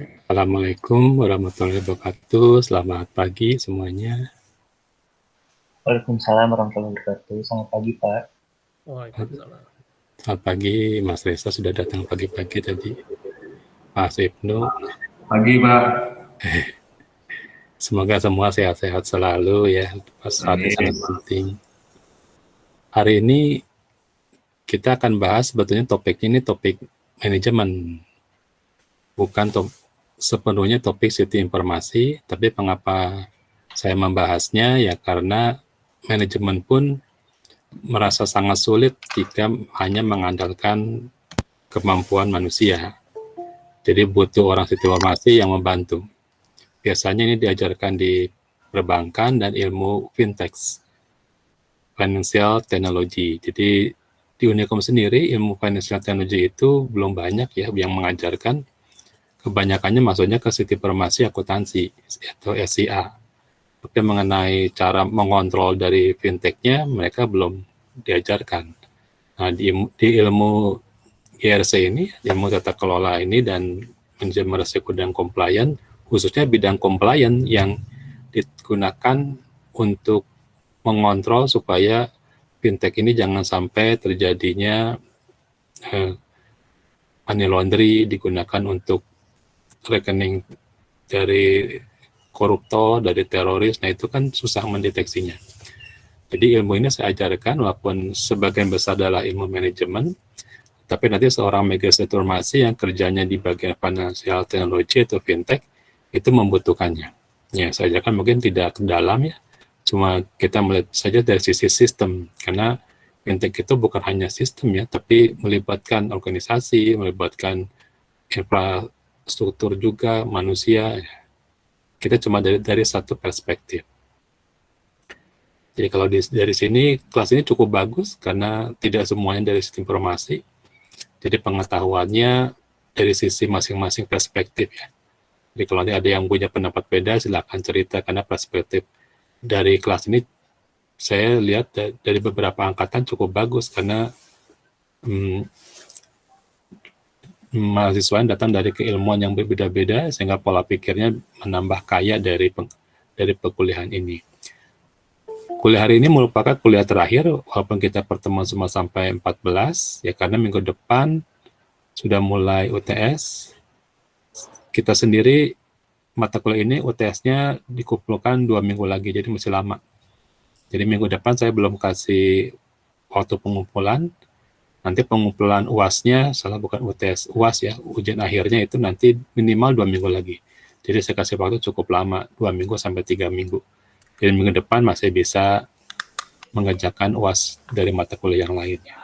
Assalamualaikum warahmatullahi wabarakatuh. Selamat pagi semuanya. Waalaikumsalam warahmatullahi wabarakatuh. Selamat pagi, Pak. Waalaikumsalam. Selamat pagi, Mas Reza sudah datang pagi-pagi tadi. Pak Ibnu. Pagi, Pak. Semoga semua sehat-sehat selalu ya. Saat ini sangat penting. Hari ini kita akan bahas sebetulnya topiknya ini topik manajemen. Bukan sepenuhnya topik sistem informasi, tapi mengapa saya membahasnya ya karena manajemen pun merasa sangat sulit jika hanya mengandalkan kemampuan manusia. Jadi butuh orang sistem informasi yang membantu. Biasanya ini diajarkan di perbankan dan ilmu fintech, financial technology. Jadi di Unicom sendiri ilmu financial technology itu belum banyak ya yang mengajarkan. Kebanyakannya maksudnya ke sistem informasi akuntansi atau SIA. Tapi mengenai cara mengontrol dari fintech-nya mereka belum diajarkan. Nah, di ilmu IRC ini, ilmu tata kelola ini dan manajemen risiko dan compliance, khususnya bidang compliance yang digunakan untuk mengontrol supaya fintech ini jangan sampai terjadinya money laundry digunakan untuk rekening dari koruptor, dari teroris. Nah itu kan susah mendeteksinya. Jadi ilmu ini saya ajarkan walaupun sebagian besar adalah ilmu manajemen, tapi nanti seorang manajer informasi yang kerjanya di bagian financial technology atau fintech itu membutuhkannya. Ya, saya ajarkan mungkin tidak ke dalam ya, cuma kita melihat saja dari sisi sistem, karena fintech itu bukan hanya sistem ya, tapi melibatkan organisasi, melibatkan infrastruktur juga, manusia. Kita cuma dari satu perspektif. Jadi kalau dari sini, kelas ini cukup bagus karena tidak semuanya dari sistem informasi. Jadi pengetahuannya dari sisi masing-masing perspektif ya. Jadi kalau nanti ada yang punya pendapat beda, silakan cerita karena perspektif dari kelas ini saya lihat dari beberapa angkatan cukup bagus karena mahasiswa yang datang dari keilmuan yang berbeda-beda sehingga pola pikirnya menambah kaya dari perkuliahan ini. Kuliah hari ini merupakan kuliah terakhir walaupun kita pertemuan semua sampai 14 ya karena minggu depan sudah mulai UTS. Kita sendiri mata kuliah ini UTS-nya dikumpulkan 2 minggu lagi jadi masih lama. Jadi minggu depan saya belum kasih waktu pengumpulan. Nanti pengumpulan UAS-nya, bukan UTS, UAS ya, ujian akhirnya itu nanti minimal 2 minggu lagi. Jadi saya kasih waktu cukup lama, 2 minggu sampai 3 minggu. Jadi minggu depan masih bisa mengerjakan UAS dari mata kuliah yang lainnya.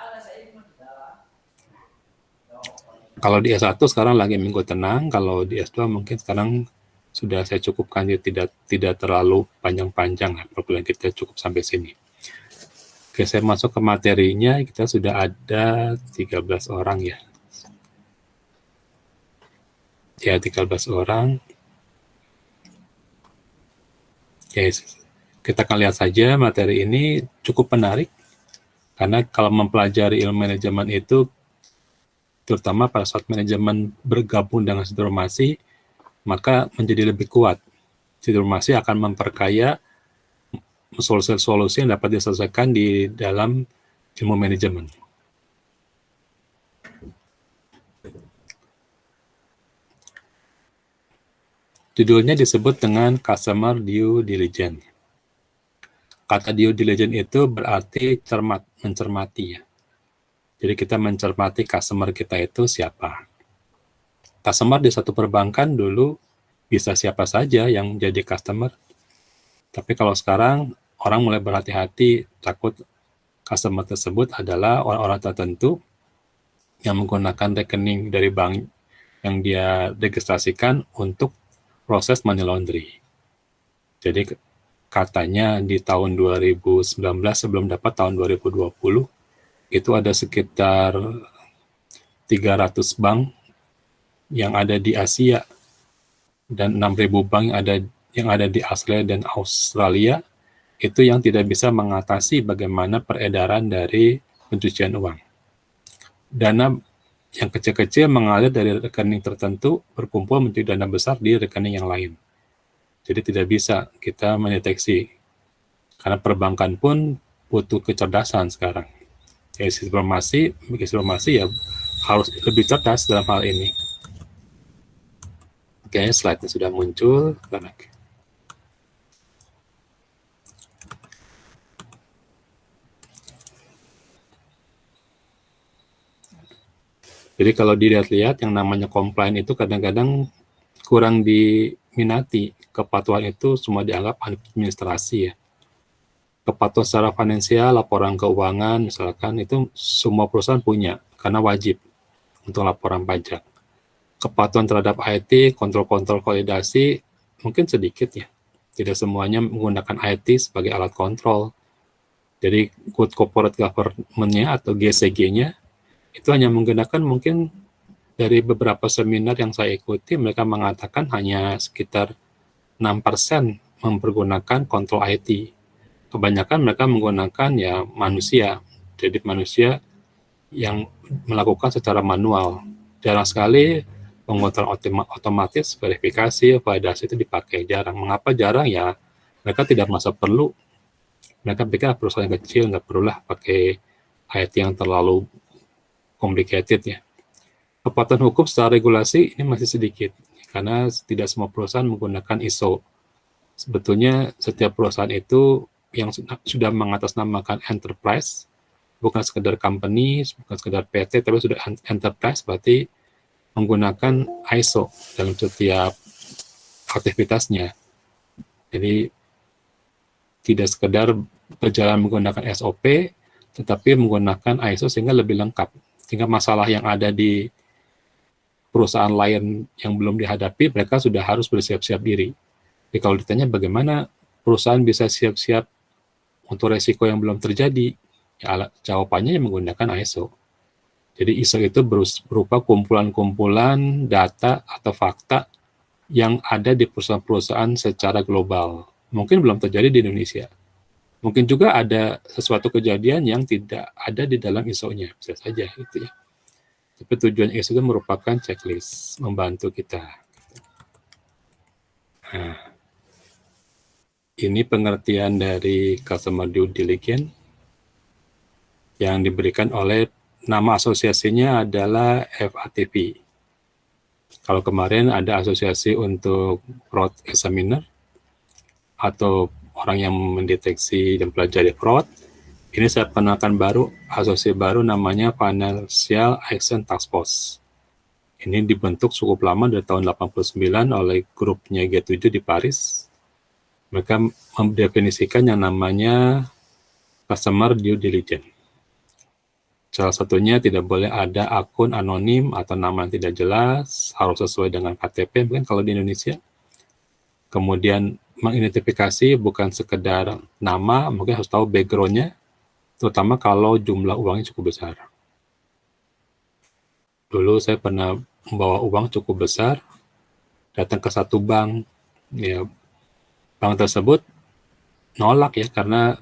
Kalau di S1 sekarang lagi minggu tenang, kalau di S2 mungkin sekarang sudah saya cukupkan, tidak terlalu panjang-panjang, perkuliahan kita cukup sampai sini. Oke, saya masuk ke materinya, kita sudah ada 13 orang ya. Ya, 13 orang. Oke, kita akan lihat saja materi ini cukup menarik, karena kalau mempelajari ilmu manajemen itu, terutama pada saat manajemen bergabung dengan sistem informasi, maka menjadi lebih kuat. Sistem informasi akan memperkaya solusi-solusi yang dapat diselesaikan di dalam ilmu manajemen. Judulnya disebut dengan Customer Due Diligence. Kata due diligence itu berarti mencermati ya. Jadi kita mencermati customer kita itu siapa. Customer di satu perbankan dulu bisa siapa saja yang jadi customer. Tapi kalau sekarang orang mulai berhati-hati, takut customer tersebut adalah orang-orang tertentu yang menggunakan rekening dari bank yang dia registrasikan untuk proses money laundry. Jadi katanya di tahun 2019 sebelum dapat tahun 2020 itu ada sekitar 300 bank yang ada di Asia dan 6.000 bank yang ada di Australia itu yang tidak bisa mengatasi bagaimana peredaran dari pencucian uang. Dana yang kecil-kecil mengalir dari rekening tertentu berkumpul menjadi dana besar di rekening yang lain. Jadi tidak bisa kita mendeteksi. Karena perbankan pun butuh kecerdasan sekarang. Ya, informasi ya harus lebih cerdas dalam hal ini. Oke, slide-nya sudah muncul. Jadi kalau dilihat-lihat yang namanya compliant itu kadang-kadang kurang diminati. Kepatuhan itu semua dianggap administrasi ya. Kepatuhan secara finansial, laporan keuangan misalkan itu semua perusahaan punya karena wajib untuk laporan pajak. Kepatuhan terhadap IT, kontrol-kontrol validasi mungkin sedikit ya. Tidak semuanya menggunakan IT sebagai alat kontrol. Jadi Good Corporate Government-nya atau GCG-nya itu hanya menggunakan mungkin dari beberapa seminar yang saya ikuti, mereka mengatakan hanya sekitar 6% mempergunakan kontrol IT. Kebanyakan mereka menggunakan ya manusia. Jadi manusia yang melakukan secara manual. Jarang sekali pengontrol otomatis, verifikasi, validasi itu dipakai. Jarang. Mengapa jarang ya? Mereka tidak merasa perlu. Mereka pikir perusahaan yang kecil nggak perlulah pakai IT yang terlalu complicated ya. Kepatuhan hukum secara regulasi ini masih sedikit karena tidak semua perusahaan menggunakan ISO. Sebetulnya setiap perusahaan itu yang sudah mengatasnamakan enterprise, bukan sekedar company, bukan sekedar PT, tapi sudah enterprise berarti menggunakan ISO dalam setiap aktivitasnya. Jadi tidak sekedar berjalan menggunakan SOP, tetapi menggunakan ISO sehingga lebih lengkap. Sehingga masalah yang ada di perusahaan lain yang belum dihadapi, mereka sudah harus bersiap-siap diri. Jadi kalau ditanya bagaimana perusahaan bisa siap-siap untuk resiko yang belum terjadi, ya jawabannya yang menggunakan ISO. Jadi ISO itu berupa kumpulan-kumpulan data atau fakta yang ada di perusahaan-perusahaan secara global. Mungkin belum terjadi di Indonesia. Mungkin juga ada sesuatu kejadian yang tidak ada di dalam ISO-nya, bisa saja gitu ya. Tapi tujuan ISO itu merupakan checklist, membantu kita. Nah, ini pengertian dari customer due diligence yang diberikan oleh nama asosiasinya adalah FATP. Kalau kemarin ada asosiasi untuk fraud examiner atau orang yang mendeteksi dan pelajari fraud, ini saya kenalkan baru, asosiasi baru namanya Financial Action Task Force. Ini dibentuk cukup lama dari tahun 89 oleh grupnya G7 di Paris. Mereka mendefinisikan yang namanya customer due diligence. Salah satunya tidak boleh ada akun anonim atau nama yang tidak jelas, harus sesuai dengan KTP, mungkin kalau di Indonesia. Kemudian mengidentifikasi bukan sekedar nama, mungkin harus tahu background-nya, terutama kalau jumlah uangnya cukup besar. Dulu saya pernah membawa uang cukup besar, datang ke satu bank, ya bank tersebut nolak ya, karena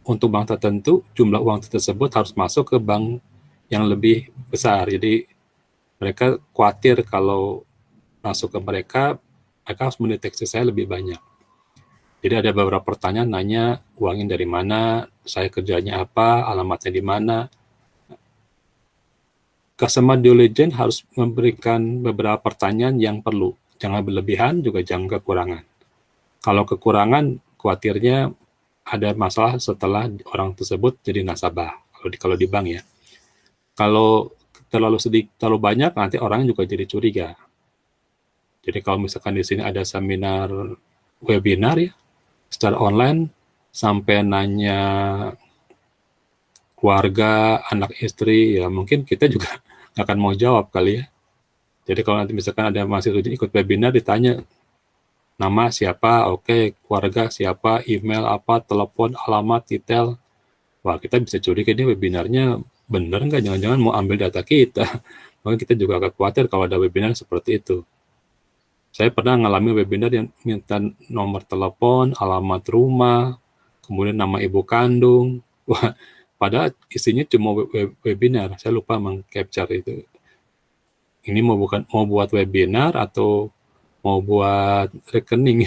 untuk bank tertentu jumlah uang tersebut harus masuk ke bank yang lebih besar. Jadi mereka khawatir kalau masuk ke mereka harus mendeteksi saya lebih banyak. Jadi ada beberapa pertanyaan nanya uangnya dari mana, saya kerjanya apa, alamatnya di mana. Customer due diligence harus memberikan beberapa pertanyaan yang perlu. Jangan berlebihan, juga jangan kekurangan. Kalau kekurangan, khawatirnya ada masalah setelah orang tersebut jadi nasabah. Kalau di bank ya. Kalau terlalu banyak, nanti orang juga jadi curiga. Jadi kalau misalkan di sini ada seminar webinar ya, secara online, sampai nanya keluarga, anak istri, ya mungkin kita juga nggak akan mau jawab kali ya. Jadi kalau nanti misalkan ada mahasiswa ikut webinar, ditanya nama siapa, oke, keluarga siapa, email apa, telepon, alamat, detail. Wah, kita bisa curiga ini webinarnya benar nggak, jangan-jangan mau ambil data kita. Maka kita juga agak khawatir kalau ada webinar seperti itu. Saya pernah mengalami webinar yang minta nomor telepon, alamat rumah, kemudian nama ibu kandung. Wah, padahal isinya cuma webinar. Saya lupa meng-capture itu. ini mau buat webinar atau mau buat rekening.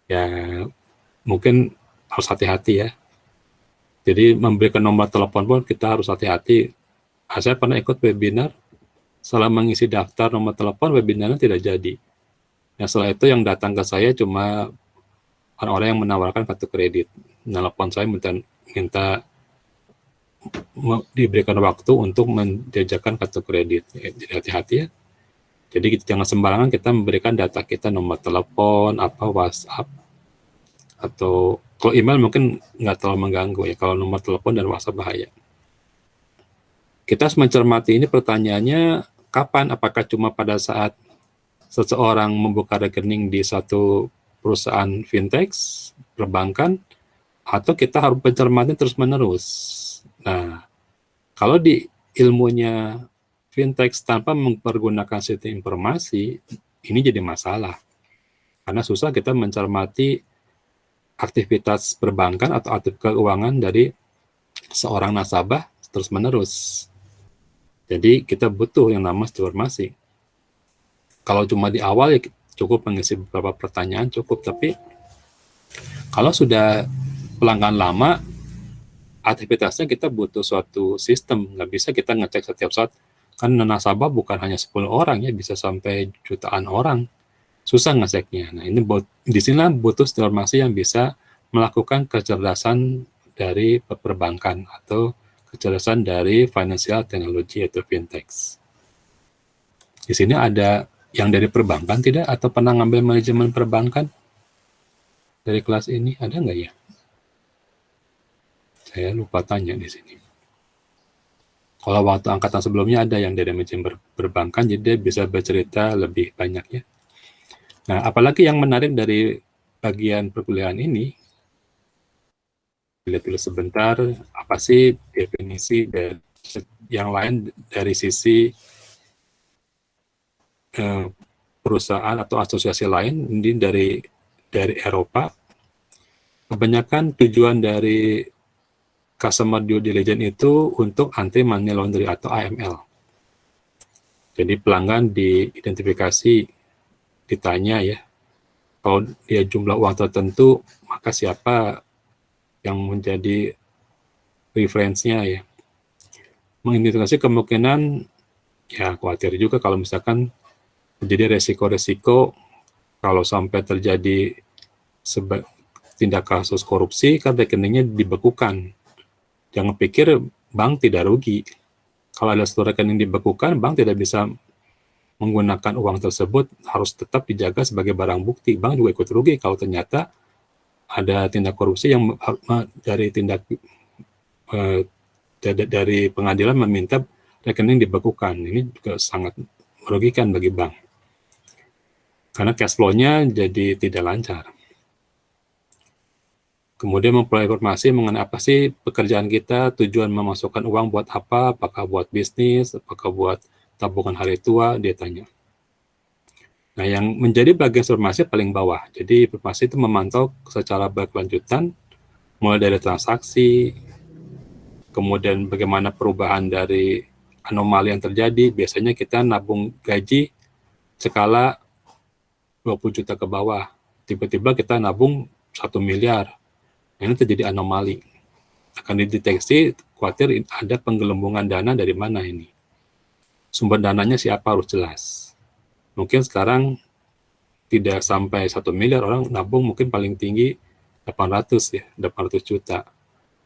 Ya mungkin harus hati-hati ya. Jadi memberikan nomor telepon pun kita harus hati-hati. Saya pernah ikut webinar, setelah mengisi daftar nomor telepon, webinarnya tidak jadi. Nah, setelah itu yang datang ke saya cuma orang-orang yang menawarkan kartu kredit. Telepon saya minta diberikan waktu untuk menjajakan kartu kredit. Jadi hati-hati ya. Jadi jangan sembarangan kita memberikan data kita, nomor telepon, WhatsApp, atau kalau email mungkin nggak terlalu mengganggu ya. Kalau nomor telepon dan WhatsApp bahaya. Kita harus mencermati ini pertanyaannya kapan, apakah cuma pada saat seseorang membuka rekening di satu perusahaan fintech, perbankan, atau kita harus mencermati terus-menerus. Nah, kalau di ilmunya fintech tanpa mempergunakan sistem informasi, ini jadi masalah. Karena susah kita mencermati aktivitas perbankan atau aktivitas keuangan dari seorang nasabah terus-menerus. Jadi kita butuh yang namanya informasi. Kalau cuma di awal ya cukup mengisi beberapa pertanyaan cukup, tapi kalau sudah pelanggan lama, aktivitasnya kita butuh suatu sistem. Nggak bisa kita ngecek setiap saat. Kan nasabah bukan hanya 10 orang ya, bisa sampai jutaan orang. Susah ngeceknya. Nah, ini di sini butuh informasi yang bisa melakukan kecerdasan dari perbankan atau kecerdasan dari financial technology atau fintech. Di sini ada yang dari perbankan tidak, atau pernah ngambil manajemen perbankan dari kelas ini, ada nggak ya? Saya lupa tanya di sini. Kalau waktu angkatan sebelumnya ada yang dari manajemen perbankan, jadi dia bisa bercerita lebih banyak ya. Nah, apalagi yang menarik dari bagian perkuliahan ini, lihat dulu sebentar, apa sih definisi dari yang lain dari sisi perusahaan atau asosiasi lain, ini dari Eropa. Kebanyakan tujuan dari customer due diligence itu untuk anti money laundering atau AML. Jadi pelanggan diidentifikasi, ditanya ya, kalau dia jumlah uang tertentu, maka siapa yang menjadi referensinya ya. Mengidentifikasi kemungkinan, ya khawatir juga kalau misalkan menjadi resiko-resiko kalau sampai terjadi tindak kasus korupsi, kan rekeningnya dibekukan. Jangan pikir bank tidak rugi. Kalau ada satu rekening dibekukan, bank tidak bisa menggunakan uang tersebut, harus tetap dijaga sebagai barang bukti. Bank juga ikut rugi kalau ternyata ada tindak korupsi yang dari pengadilan meminta rekening dibekukan. Ini juga sangat merugikan bagi bank. Karena cash flow-nya jadi tidak lancar. Kemudian memperoleh informasi mengenai apa sih pekerjaan kita, tujuan memasukkan uang buat apa, apakah buat bisnis, apakah buat tabungan hari tua, dia tanya. Nah, yang menjadi bagian informasi paling bawah. Jadi informasi itu memantau secara berkelanjutan, mulai dari transaksi, kemudian bagaimana perubahan dari anomali yang terjadi. Biasanya kita nabung gaji skala 20 juta ke bawah. Tiba-tiba kita nabung 1 miliar. Ini terjadi anomali. Akan dideteksi, khawatir ada penggelembungan dana dari mana ini. Sumber dananya siapa harus jelas. Mungkin sekarang tidak sampai 1 miliar, orang nabung mungkin paling tinggi 800 juta.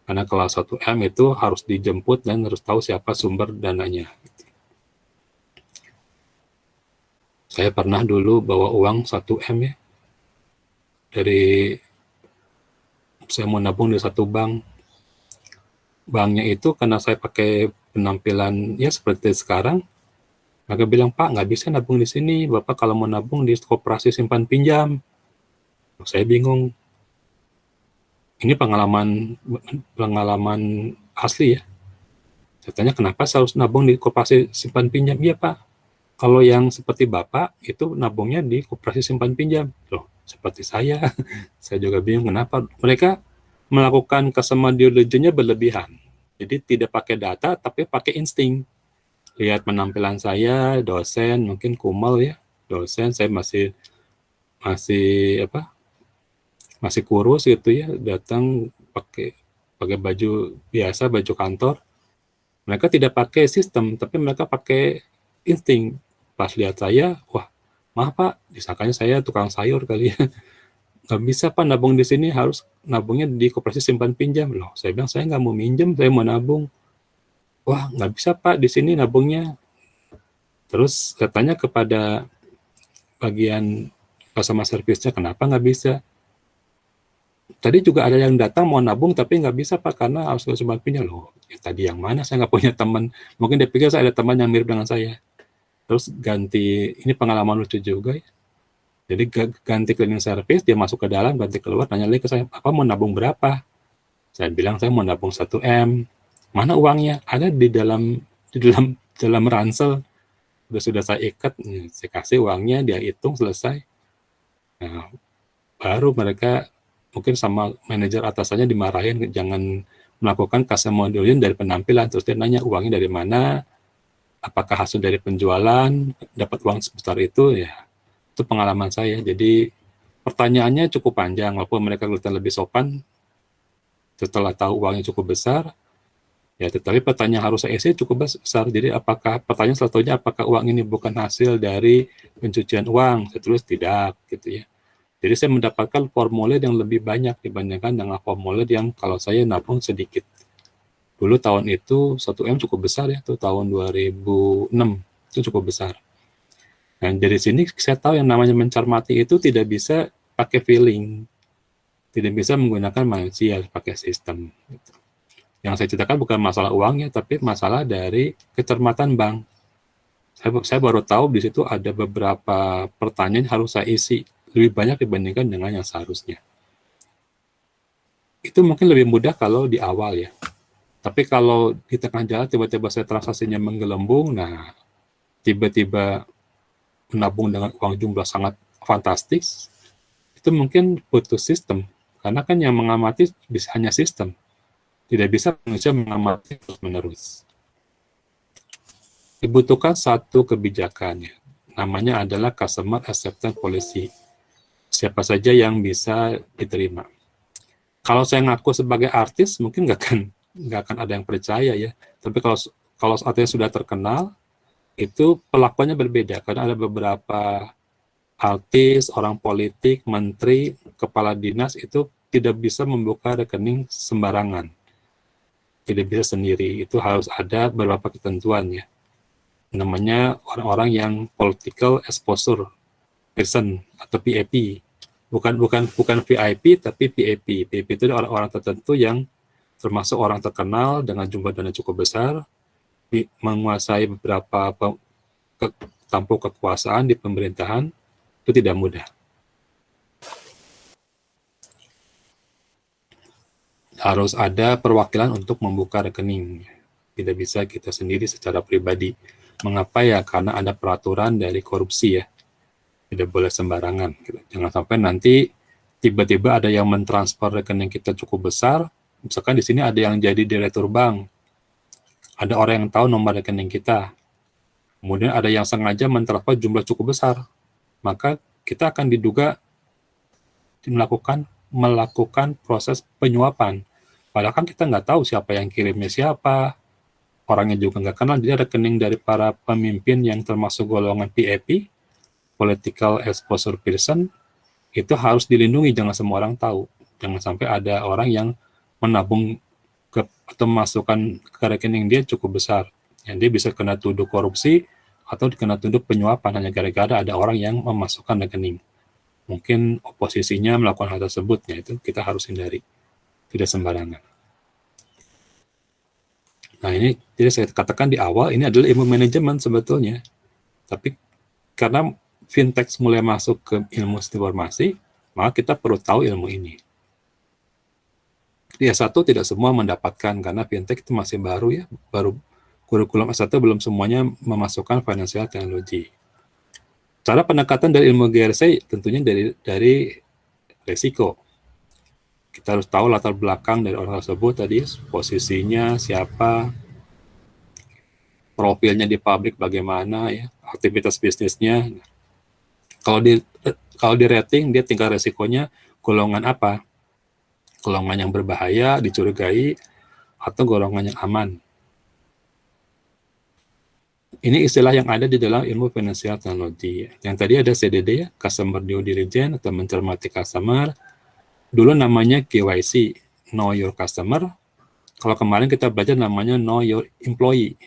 Karena kalau 1 M itu harus dijemput dan harus tahu siapa sumber dananya. Saya pernah dulu bawa uang 1 M ya. Saya mau nabung di satu bank. Banknya itu karena saya pakai penampilan ya seperti sekarang, mereka bilang, Pak, nggak bisa nabung di sini. Bapak kalau mau nabung di koperasi simpan pinjam. Saya bingung. Ini pengalaman asli ya. Saya tanya, kenapa saya harus nabung di koperasi simpan pinjam? Iya, Pak. Kalau yang seperti Bapak, itu nabungnya di koperasi simpan pinjam. Loh, seperti saya. Saya juga bingung kenapa. Mereka melakukan customer due diligence-nya berlebihan. Jadi tidak pakai data, tapi pakai insting. lihat penampilan saya, dosen, mungkin kumal ya, dosen saya masih masih kurus gitu ya, datang pakai pakai baju biasa, baju kantor. Mereka tidak pakai sistem, tapi mereka pakai insting. Pas lihat saya, wah, maaf Pak, disangkanya saya tukang sayur kali ya. Nggak bisa Pak nabung di sini, harus nabungnya di koperasi simpan pinjam. Loh, saya bilang saya nggak mau minjem, saya mau nabung. Wah, nggak bisa Pak di sini nabungnya. Terus katanya kepada bagian customer service-nya, kenapa nggak bisa? Tadi juga ada yang datang mau nabung tapi nggak bisa Pak karena harus ke simpan pinjam. Loh, ya tadi yang mana? Saya nggak punya teman. Mungkin dia pikir saya ada teman yang mirip dengan saya. Terus ganti, ini pengalaman lucu juga ya. Jadi ganti cleaning service, dia masuk ke dalam, ganti keluar, nanya lagi ke saya, apa mau nabung berapa? Saya bilang saya mau nabung 1 M. Mana uangnya? Ada di dalam ransel. Sudah saya ikat, saya kasih uangnya, dia hitung selesai. Nah, baru mereka mungkin sama manajer atasannya dimarahin, jangan melakukan customer modeling dari penampilan. Terus dia nanya uangnya dari mana, apakah hasil dari penjualan, dapat uang sebesar itu, ya itu pengalaman saya. Jadi pertanyaannya cukup panjang, walaupun mereka kelihatan lebih sopan setelah tahu uangnya cukup besar, ya tetapi pertanyaan harus saya isi cukup besar. Jadi apakah pertanyaan selanjutnya, apakah uang ini bukan hasil dari pencucian uang? Saya tulis tidak, gitu ya. Jadi saya mendapatkan formulir yang lebih banyak dibandingkan dengan formulir yang kalau saya nabung sedikit. Dulu tahun itu 1 M cukup besar ya, itu tahun 2006, itu cukup besar. Nah, dari sini saya tahu yang namanya mencermati itu tidak bisa pakai feeling, tidak bisa menggunakan manusia, pakai sistem. Yang saya ceritakan bukan masalah uangnya, tapi masalah dari kecermatan bank. Saya baru tahu di situ ada beberapa pertanyaan yang harus saya isi, lebih banyak dibandingkan dengan yang seharusnya. Itu mungkin lebih mudah kalau di awal ya. Tapi kalau di tengah jalan tiba-tiba saya transaksinya menggelembung, nah tiba-tiba menabung dengan uang jumlah sangat fantastis, itu mungkin butuh sistem. Karena kan yang mengamati bisa hanya sistem. Tidak bisa manusia mengamati terus-menerus. Dibutuhkan satu kebijakan, ya. Namanya adalah Customer Acceptance Policy. Siapa saja yang bisa diterima. Kalau saya ngaku sebagai artis, mungkin nggak akan ada yang percaya ya. Tapi kalau artis sudah terkenal, itu perlakuannya berbeda. Karena ada beberapa artis, orang politik, menteri, kepala dinas itu tidak bisa membuka rekening sembarangan. Tidak bisa sendiri. Itu harus ada beberapa ketentuan ya. Namanya orang-orang yang political exposure person atau PAP. Bukan VIP tapi PAP. PAP itu orang-orang tertentu yang termasuk orang terkenal dengan jumlah dana cukup besar, menguasai beberapa tampuk kekuasaan di pemerintahan, itu tidak mudah. Harus ada perwakilan untuk membuka rekening. Tidak bisa kita sendiri secara pribadi. Mengapa ya? Karena ada peraturan dari korupsi ya. Tidak boleh sembarangan. Jangan sampai nanti tiba-tiba ada yang mentransfer rekening kita cukup besar. Misalkan di sini ada yang jadi direktur bank. Ada orang yang tahu nomor rekening kita. Kemudian ada yang sengaja mentransfer jumlah cukup besar. Maka kita akan diduga melakukan proses penyuapan. Padahal kan kita nggak tahu siapa yang kirimnya siapa, orangnya juga nggak kenal. Jadi rekening dari para pemimpin yang termasuk golongan PAP, political exposure person, itu harus dilindungi, jangan semua orang tahu. Jangan sampai ada orang yang menabung atau memasukkan ke rekening dia cukup besar. Yang dia bisa kena tuduh korupsi atau kena tuduh penyuapan hanya gara-gara ada orang yang memasukkan rekening. Mungkin oposisinya melakukan hal tersebut, ya itu kita harus hindari. Tidak sembarangan. Nah ini, jadi saya katakan di awal, ini adalah ilmu manajemen sebetulnya. Tapi karena fintech mulai masuk ke ilmu informasi, maka kita perlu tahu ilmu ini. Di S1 tidak semua mendapatkan, karena fintech itu masih baru ya, baru kurikulum S1 belum semuanya memasukkan financial technology. Cara pendekatan dari ilmu GRC tentunya dari resiko. Kita harus tahu latar belakang dari orang tersebut tadi, posisinya, siapa, profilnya di publik bagaimana ya, aktivitas bisnisnya. Kalau di rating dia tingkat resikonya golongan apa? Golongan yang berbahaya, dicurigai, atau golongan yang aman. Ini istilah yang ada di dalam ilmu financial technology. Yang tadi ada CDD ya, Customer Due Diligence atau mencermati customer. Dulu namanya KYC, Know Your Customer. Kalau kemarin kita belajar namanya Know Your Employee,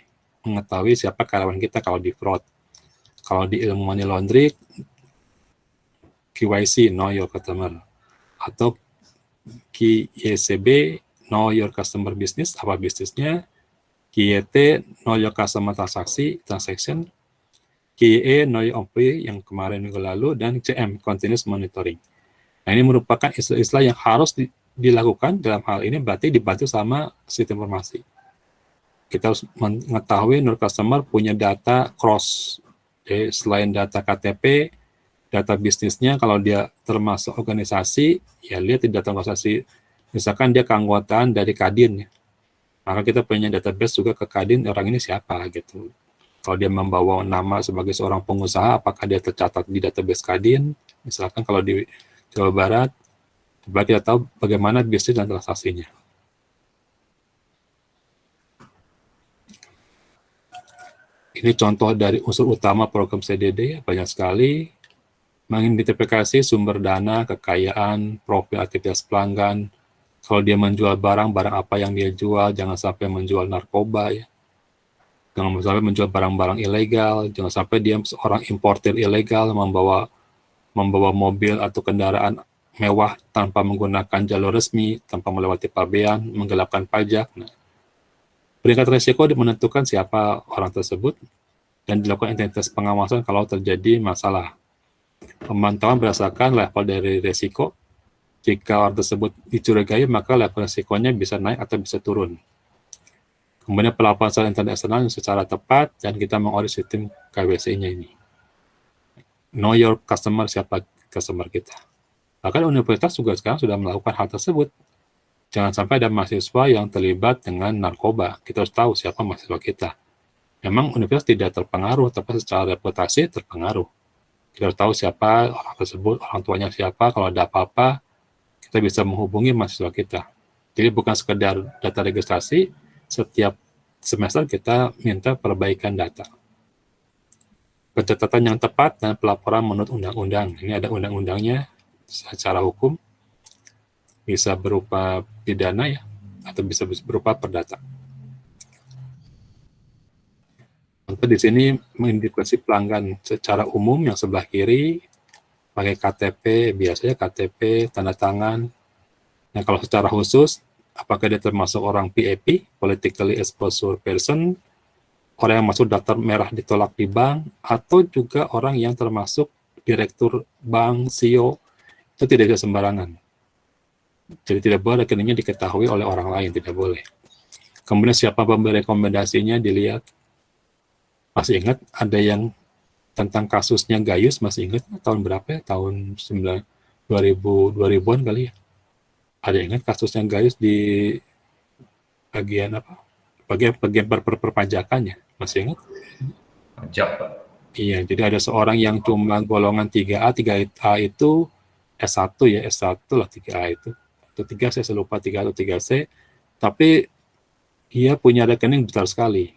mengetahui siapa karyawan kita kalau di fraud. Kalau di ilmu money laundering, KYC, Know Your Customer. Atau KYCB, Know Your Customer Business, apa bisnisnya. KYT, Know Your Customer Transaction. KYE, Know Your Employee yang kemarin minggu lalu. Dan CM, Continuous Monitoring. Nah, ini merupakan istilah-istilah yang harus dilakukan dalam hal ini, berarti dibantu sama sistem informasi. Kita harus mengetahui nur customer punya data cross. Jadi selain data KTP, data bisnisnya, kalau dia termasuk organisasi, ya lihat di data organisasi, misalkan dia keanggotaan dari Kadin, ya. Maka kita punya database juga ke Kadin, orang ini siapa gitu. Kalau dia membawa nama sebagai seorang pengusaha, apakah dia tercatat di database Kadin? Misalkan kalau di Jawa Barat, coba kita tahu bagaimana bisnis dan transaksinya. Ini contoh dari unsur utama program CDD, banyak sekali. Mengidentifikasi sumber dana, kekayaan, profil aktivitas pelanggan. Kalau dia menjual barang apa yang dia jual, jangan sampai menjual narkoba, ya. Jangan sampai menjual barang-barang ilegal, jangan sampai dia seorang importer ilegal membawa mobil atau kendaraan mewah tanpa menggunakan jalur resmi, tanpa melewati pabean, menggelapkan pajak. Nah, peringkat risiko menentukan siapa orang tersebut dan dilakukan intensitas pengawasan kalau terjadi masalah. Pemantauan berdasarkan level dari risiko. Jika orang tersebut dicurigai, maka level risikonya bisa naik atau bisa turun. Kemudian pelaporan secara internasional secara tepat, dan kita mengaudit sistem KYC-nya ini. Know your customer, siapa customer kita. Bahkan universitas juga sekarang sudah melakukan hal tersebut. Jangan sampai ada mahasiswa yang terlibat dengan narkoba. Kita harus tahu siapa mahasiswa kita. Memang universitas tidak terpengaruh, tapi secara reputasi terpengaruh. Kita harus tahu siapa orang tersebut, orang tuanya siapa, kalau ada apa-apa, kita bisa menghubungi mahasiswa kita. Jadi bukan sekedar data registrasi, setiap semester kita minta perbaikan data. Pencatatan yang tepat dan pelaporan menurut undang-undang. Ini ada undang-undangnya secara hukum, bisa berupa pidana ya, atau bisa berupa perdata. Untuk di sini mengidentifikasi pelanggan secara umum yang sebelah kiri, pakai KTP, biasanya KTP, tanda tangan. Nah, kalau secara khusus, apakah dia termasuk orang PAP, Politically Exposed Person, orang yang masuk daftar merah ditolak di bank, atau juga orang yang termasuk direktur bank, CEO, itu tidak bisa sembarangan. Jadi tidak boleh rekeningnya diketahui oleh orang lain, tidak boleh. Kemudian siapa pemberi rekomendasinya dilihat. Masih ingat ada yang tentang kasusnya Gayus, masih ingat tahun berapa ya? Tahun 2000-an kali ya. Ada ingat kasusnya Gayus di bagian apa? Bagian perpajakannya, masih ingat? Pajak, Pak. Iya, jadi ada seorang yang cuma golongan 3A, 3A itu S1 ya, S1 lah 3A itu. Atau 3 saya lupa 3 atau 3C, tapi dia punya rekening besar sekali.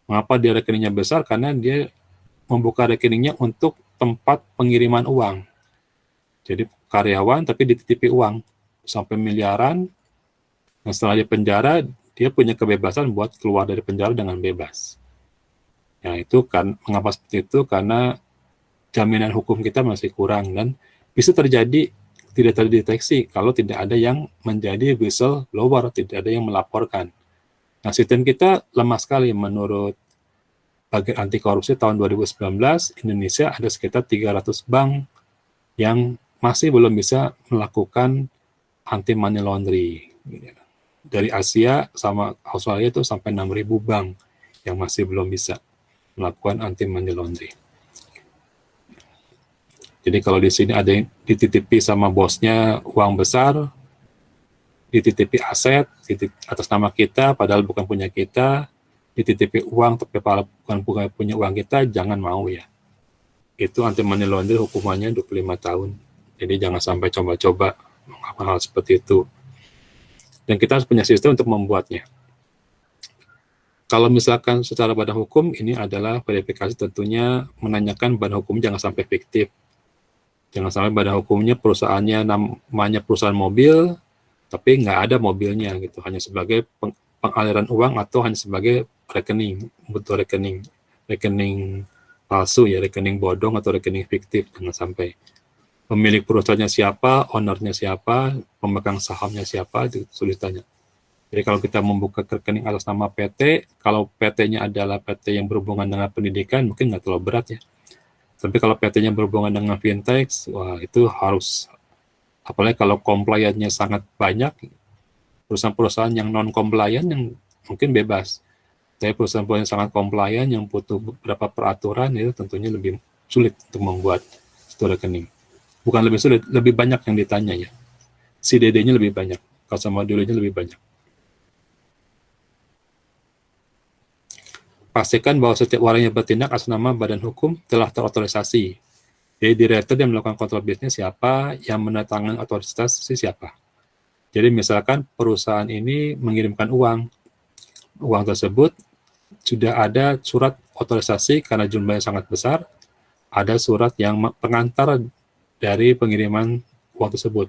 Mengapa dia rekeningnya besar? Karena dia membuka rekeningnya untuk tempat pengiriman uang. Jadi karyawan tapi dititipi uang sampai miliaran. Nah, setelah di penjara, dia punya kebebasan buat keluar dari penjara dengan bebas. Ya, itu kan mengapa seperti itu? Karena jaminan hukum kita masih kurang dan bisa terjadi tidak terdeteksi kalau tidak ada yang menjadi whistleblower, tidak ada yang melaporkan. Nah, sistem kita lemah sekali. Menurut Bagian Anti Korupsi tahun 2019, Indonesia ada sekitar 300 bank yang masih belum bisa melakukan anti money laundry. Dari Asia sama Australia itu sampai 6.000 bank yang masih belum bisa melakukan anti money laundry. Jadi kalau di sini ada yang dititipi sama bosnya uang besar, dititipi aset atas nama kita padahal bukan punya kita, dititipi uang tapi bukan punya uang kita, jangan mau ya. Itu anti money laundering hukumannya 25 tahun. Jadi jangan sampai coba-coba hal seperti itu. Dan kita harus punya sistem untuk membuatnya. Kalau misalkan secara badan hukum, ini adalah verifikasi tentunya menanyakan badan hukum jangan sampai fiktif. Jangan sampai badan hukumnya perusahaannya namanya perusahaan mobil, tapi nggak ada mobilnya gitu, hanya sebagai pengaliran uang atau hanya sebagai rekening, butuh rekening palsu ya, rekening bodong atau rekening fiktif. Jangan sampai pemilik perusahaannya siapa, ownernya siapa, pemegang sahamnya siapa, itu sulit tanya. Jadi kalau kita membuka rekening atas nama PT, kalau PT-nya adalah PT yang berhubungan dengan pendidikan, mungkin nggak terlalu berat ya. Tapi kalau PT-nya berhubungan dengan fintech, wah itu harus, apalagi kalau compliance-nya sangat banyak, perusahaan-perusahaan yang non-compliant yang mungkin bebas. Tapi perusahaan-perusahaan yang sangat compliant, yang butuh beberapa peraturan, itu tentunya lebih sulit untuk membuat itu rekening. Bukan lebih sulit, lebih banyak yang ditanya ya. CDD-nya lebih banyak, customer due-nya lebih banyak. Pastikan bahwa setiap orang yang bertindak atas nama badan hukum telah terotorisasi. Jadi direktur yang melakukan kontrol bisnis siapa, yang menandatangani otorisasi siapa. Jadi misalkan perusahaan ini mengirimkan uang tersebut sudah ada surat otorisasi karena jumlahnya sangat besar, ada surat yang pengantar dari pengiriman uang tersebut.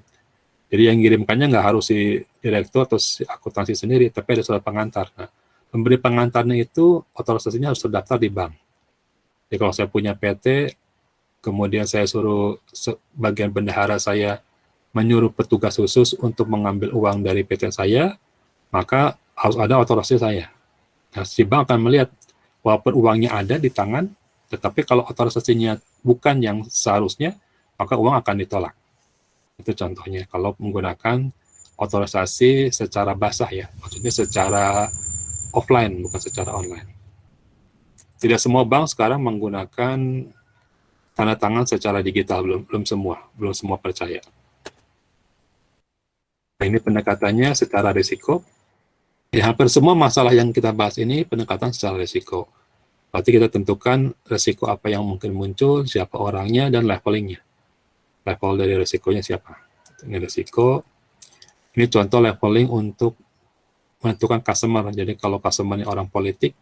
Jadi yang mengirimkannya nggak harus si direktur atau si akuntansi sendiri, tapi ada surat pengantar. Nah, pemberi pengantarnya itu otorisasinya harus terdaftar di bank. Jadi kalau saya punya PT, kemudian saya suruh bagian bendahara saya menyuruh petugas khusus untuk mengambil uang dari PT saya, maka harus ada otorisasi saya. Nah, si bank akan melihat walaupun uangnya ada di tangan, tetapi kalau otorisasinya bukan yang seharusnya, maka uang akan ditolak. Itu contohnya kalau menggunakan otorisasi secara basah ya, maksudnya secara offline, bukan secara online. Tidak semua bank sekarang menggunakan tanda tangan secara digital, belum semua percaya. Nah, ini pendekatannya secara risiko. Ya, hampir semua masalah yang kita bahas ini pendekatan secara risiko. Berarti kita tentukan risiko apa yang mungkin muncul, siapa orangnya, dan levelingnya. Level dari risikonya siapa. Ini risiko. Ini contoh leveling untuk menentukan customer. Jadi kalau customer-nya orang politik,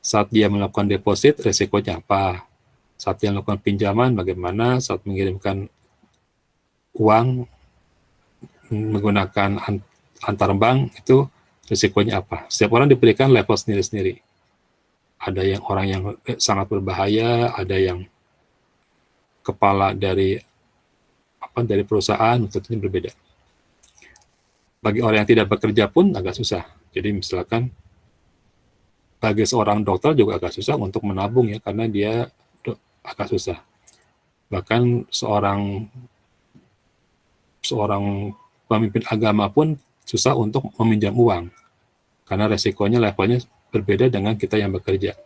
saat dia melakukan deposit, risikonya apa? Saat dia melakukan pinjaman, bagaimana? Saat mengirimkan uang menggunakan antar bank, itu risikonya apa? Setiap orang diberikan level sendiri-sendiri. Ada yang orang yang sangat berbahaya, ada yang kepala dari perusahaan, tentunya berbeda. Bagi orang yang tidak bekerja pun agak susah. Jadi misalkan bagi seorang dokter juga agak susah untuk menabung ya, karena dia agak susah. Bahkan seorang pemimpin agama pun susah untuk meminjam uang, karena resikonya levelnya berbeda dengan kita yang bekerja.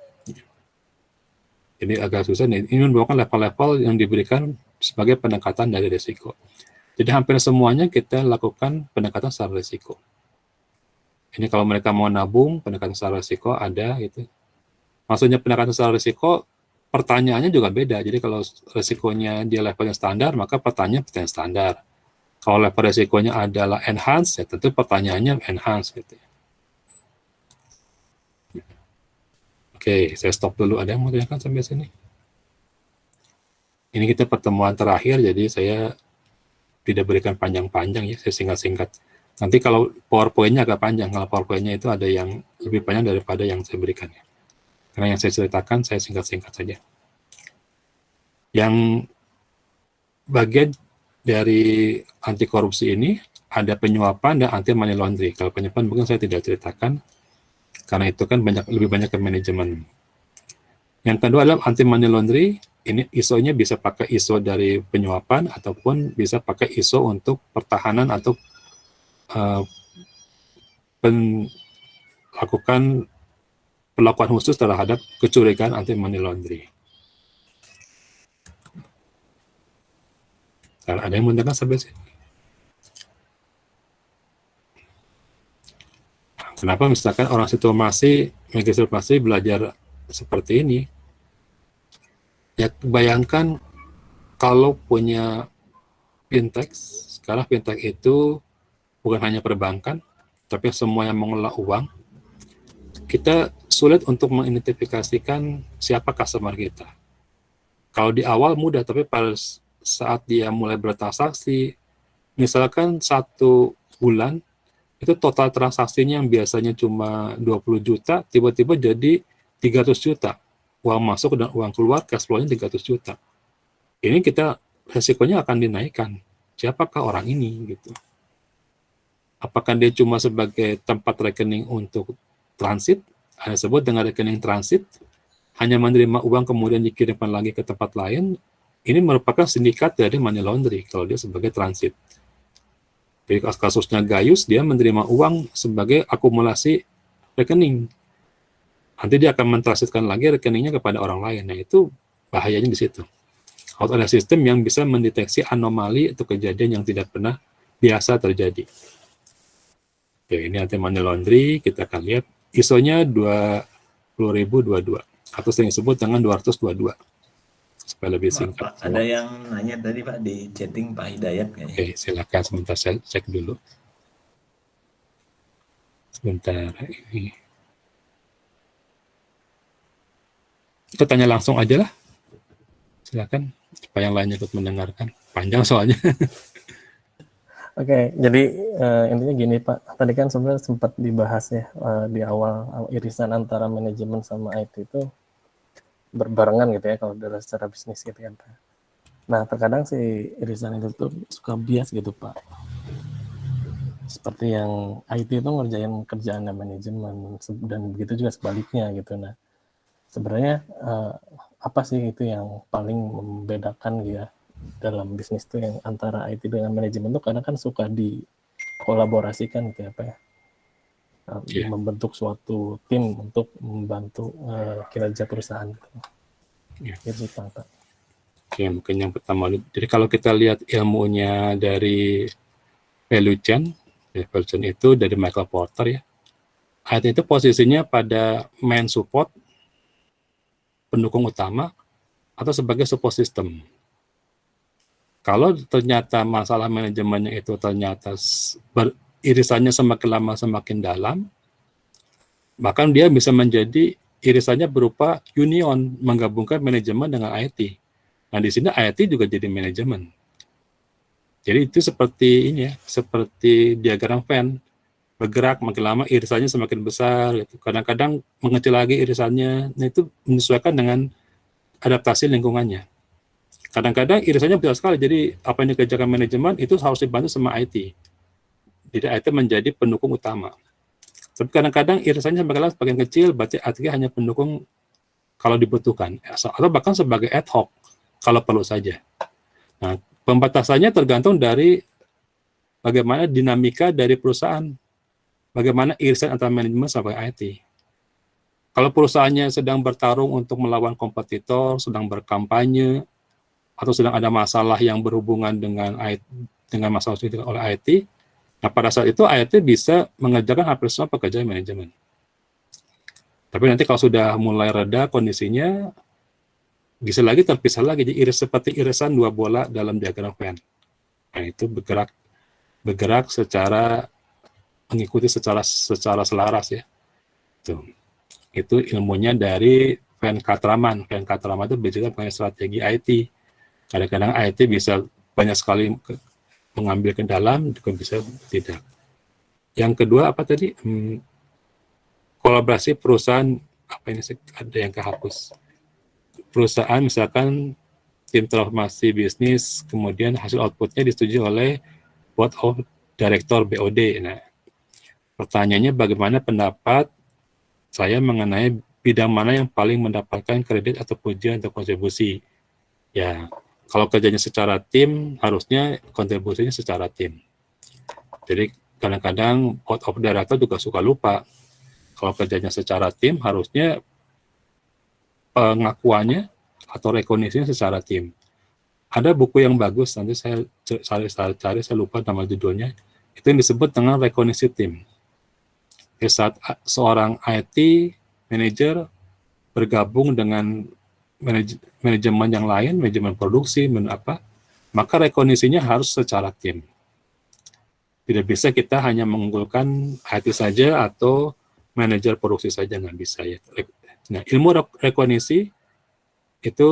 Ini agak susah nih. Ini merupakan level-level yang diberikan sebagai pendekatan dari risiko. Jadi hampir semuanya kita lakukan pendekatan secara risiko. Ini kalau mereka mau nabung, pendekatan secara risiko ada gitu. Maksudnya pendekatan secara risiko, pertanyaannya juga beda. Jadi kalau risikonya dia levelnya standar, maka pertanyaan standar. Kalau level risikonya adalah enhance, ya tentu pertanyaannya enhance gitu. Oke, saya stop dulu. Ada yang mau tanyakan sampai sini? Ini kita pertemuan terakhir, jadi saya tidak berikan panjang-panjang ya, saya singkat-singkat. Nanti kalau PowerPoint-nya agak panjang, kalau PowerPoint-nya itu ada yang lebih panjang daripada yang saya berikan ya. Karena yang saya ceritakan, saya singkat-singkat saja. Yang bagian dari anti korupsi ini, ada penyuapan dan anti money laundering. Kalau penyuapan mungkin saya tidak ceritakan, karena itu kan lebih banyak ke manajemen. Yang kedua adalah anti money laundering. Ini ISO-nya bisa pakai ISO dari penyuapan ataupun bisa pakai ISO untuk pertahanan atau lakukan perlakuan khusus terhadap kecurigaan anti money laundering. Ada yang mendengar sampai sini? Kenapa misalkan orang situasi magister pasti belajar seperti ini. Ya bayangkan kalau punya fintech, sekarang fintech itu bukan hanya perbankan, tapi semua yang mengelola uang, kita sulit untuk mengidentifikasikan siapa customer kita. Kalau di awal mudah, tapi pada saat dia mulai bertransaksi, misalkan 1 bulan, itu total transaksinya yang biasanya cuma 20 juta, tiba-tiba jadi 300 juta. Uang masuk dan uang keluar, cash flow-nya 300 juta. Ini kita resikonya akan dinaikkan. Siapakah orang ini? Gitu. Apakah dia cuma sebagai tempat rekening untuk transit, ada sebut dengan rekening transit, hanya menerima uang kemudian dikirimkan lagi ke tempat lain, ini merupakan sindikat dari money laundry kalau dia sebagai transit. Jadi kasusnya Gayus, dia menerima uang sebagai akumulasi rekening. Nanti dia akan mentransitkan lagi rekeningnya kepada orang lain. Nah itu bahayanya di situ. Harus ada sistem yang bisa mendeteksi anomali atau kejadian yang tidak pernah biasa terjadi. Oke, ini nanti money laundry, kita akan lihat ISO-nya 20.022 atau sering disebut dengan 222 supaya lebih singkat. Pak, ada yang nanya tadi Pak di chatting Pak Hidayat kayaknya. Oke, silakan sebentar saya cek dulu. Sebentar ini. Kita tanya langsung aja lah. Silakan supaya yang lainnya ikut mendengarkan. Panjang soalnya. Oke, jadi intinya gini Pak, tadi kan sebenarnya sempat dibahas ya di awal irisan antara manajemen sama IT itu berbarengan gitu ya kalau dari secara bisnis gitu kan Pak. Nah terkadang si irisan itu tuh suka bias gitu Pak. Seperti yang IT itu ngerjain kerjaan manajemen dan begitu juga sebaliknya gitu. Nah sebenarnya apa sih itu yang paling membedakan ya dalam bisnis itu yang antara IT dengan manajemen itu karena kan suka dikolaborasikan gitu ya Pak ya. Membentuk suatu tim untuk membantu kinerja perusahaan gitu. Itu Pak. Oke, mungkin yang pertama, jadi kalau kita lihat ilmunya dari value chain itu dari Michael Porter ya. IT itu posisinya pada main support, pendukung utama, atau sebagai support system. Kalau ternyata masalah manajemennya itu ternyata irisannya semakin lama semakin dalam, bahkan dia bisa menjadi irisannya berupa union, menggabungkan manajemen dengan IT. Nah di sini IT juga jadi manajemen. Jadi itu seperti ini ya, seperti diagram Venn, bergerak makin lama irisannya semakin besar. Gitu. Kadang-kadang mengecil lagi irisannya, nah itu menyesuaikan dengan adaptasi lingkungannya. Kadang-kadang irisannya besar sekali, jadi apa yang dikerjakan manajemen itu harus dibantu sama IT. Jadi IT menjadi pendukung utama. Tapi kadang-kadang irisannya semakin kecil, berarti IT hanya pendukung kalau dibutuhkan, atau bahkan sebagai ad hoc kalau perlu saja. Nah, pembatasannya tergantung dari bagaimana dinamika dari perusahaan, bagaimana irisan antara manajemen sampai IT. Kalau perusahaannya sedang bertarung untuk melawan kompetitor, sedang berkampanye, atau sedang ada masalah yang berhubungan dengan masalah oleh IT, nah pada saat itu IT bisa mengerjakan hampir semua pekerjaan manajemen. Tapi nanti kalau sudah mulai reda kondisinya, bisa lagi terpisah lagi, jadi seperti irisan 2 bola dalam diagram Venn. Nah itu bergerak secara mengikuti secara selaras ya. Tuh. Itu ilmunya dari Venn Katraman. Venn Katraman itu bicara mengenai strategi IT. Kadang-kadang IT bisa banyak sekali mengambil ke dalam, juga bisa tidak. Yang kedua apa tadi? Kolaborasi perusahaan, apa ini ada yang kehapus. Perusahaan misalkan tim transformasi bisnis, kemudian hasil outputnya disetujui oleh Board of Director BOD. Nah, pertanyaannya bagaimana pendapat saya mengenai bidang mana yang paling mendapatkan kredit atau pujian atau kontribusi. Ya, kalau kerjanya secara tim, harusnya kontribusinya secara tim. Jadi kadang-kadang Board of Director juga suka lupa. Kalau kerjanya secara tim, harusnya pengakuannya atau rekognisinya secara tim. Ada buku yang bagus, nanti saya cari, saya lupa nama judulnya, itu yang disebut dengan rekognisi tim. Saat seorang IT manajer bergabung dengan manajemen yang lain, manajemen produksi, maka rekognisinya harus secara tim. Tidak bisa kita hanya mengunggulkan IT saja atau manajer produksi saja, nggak bisa ya. Nah, ilmu rekognisi itu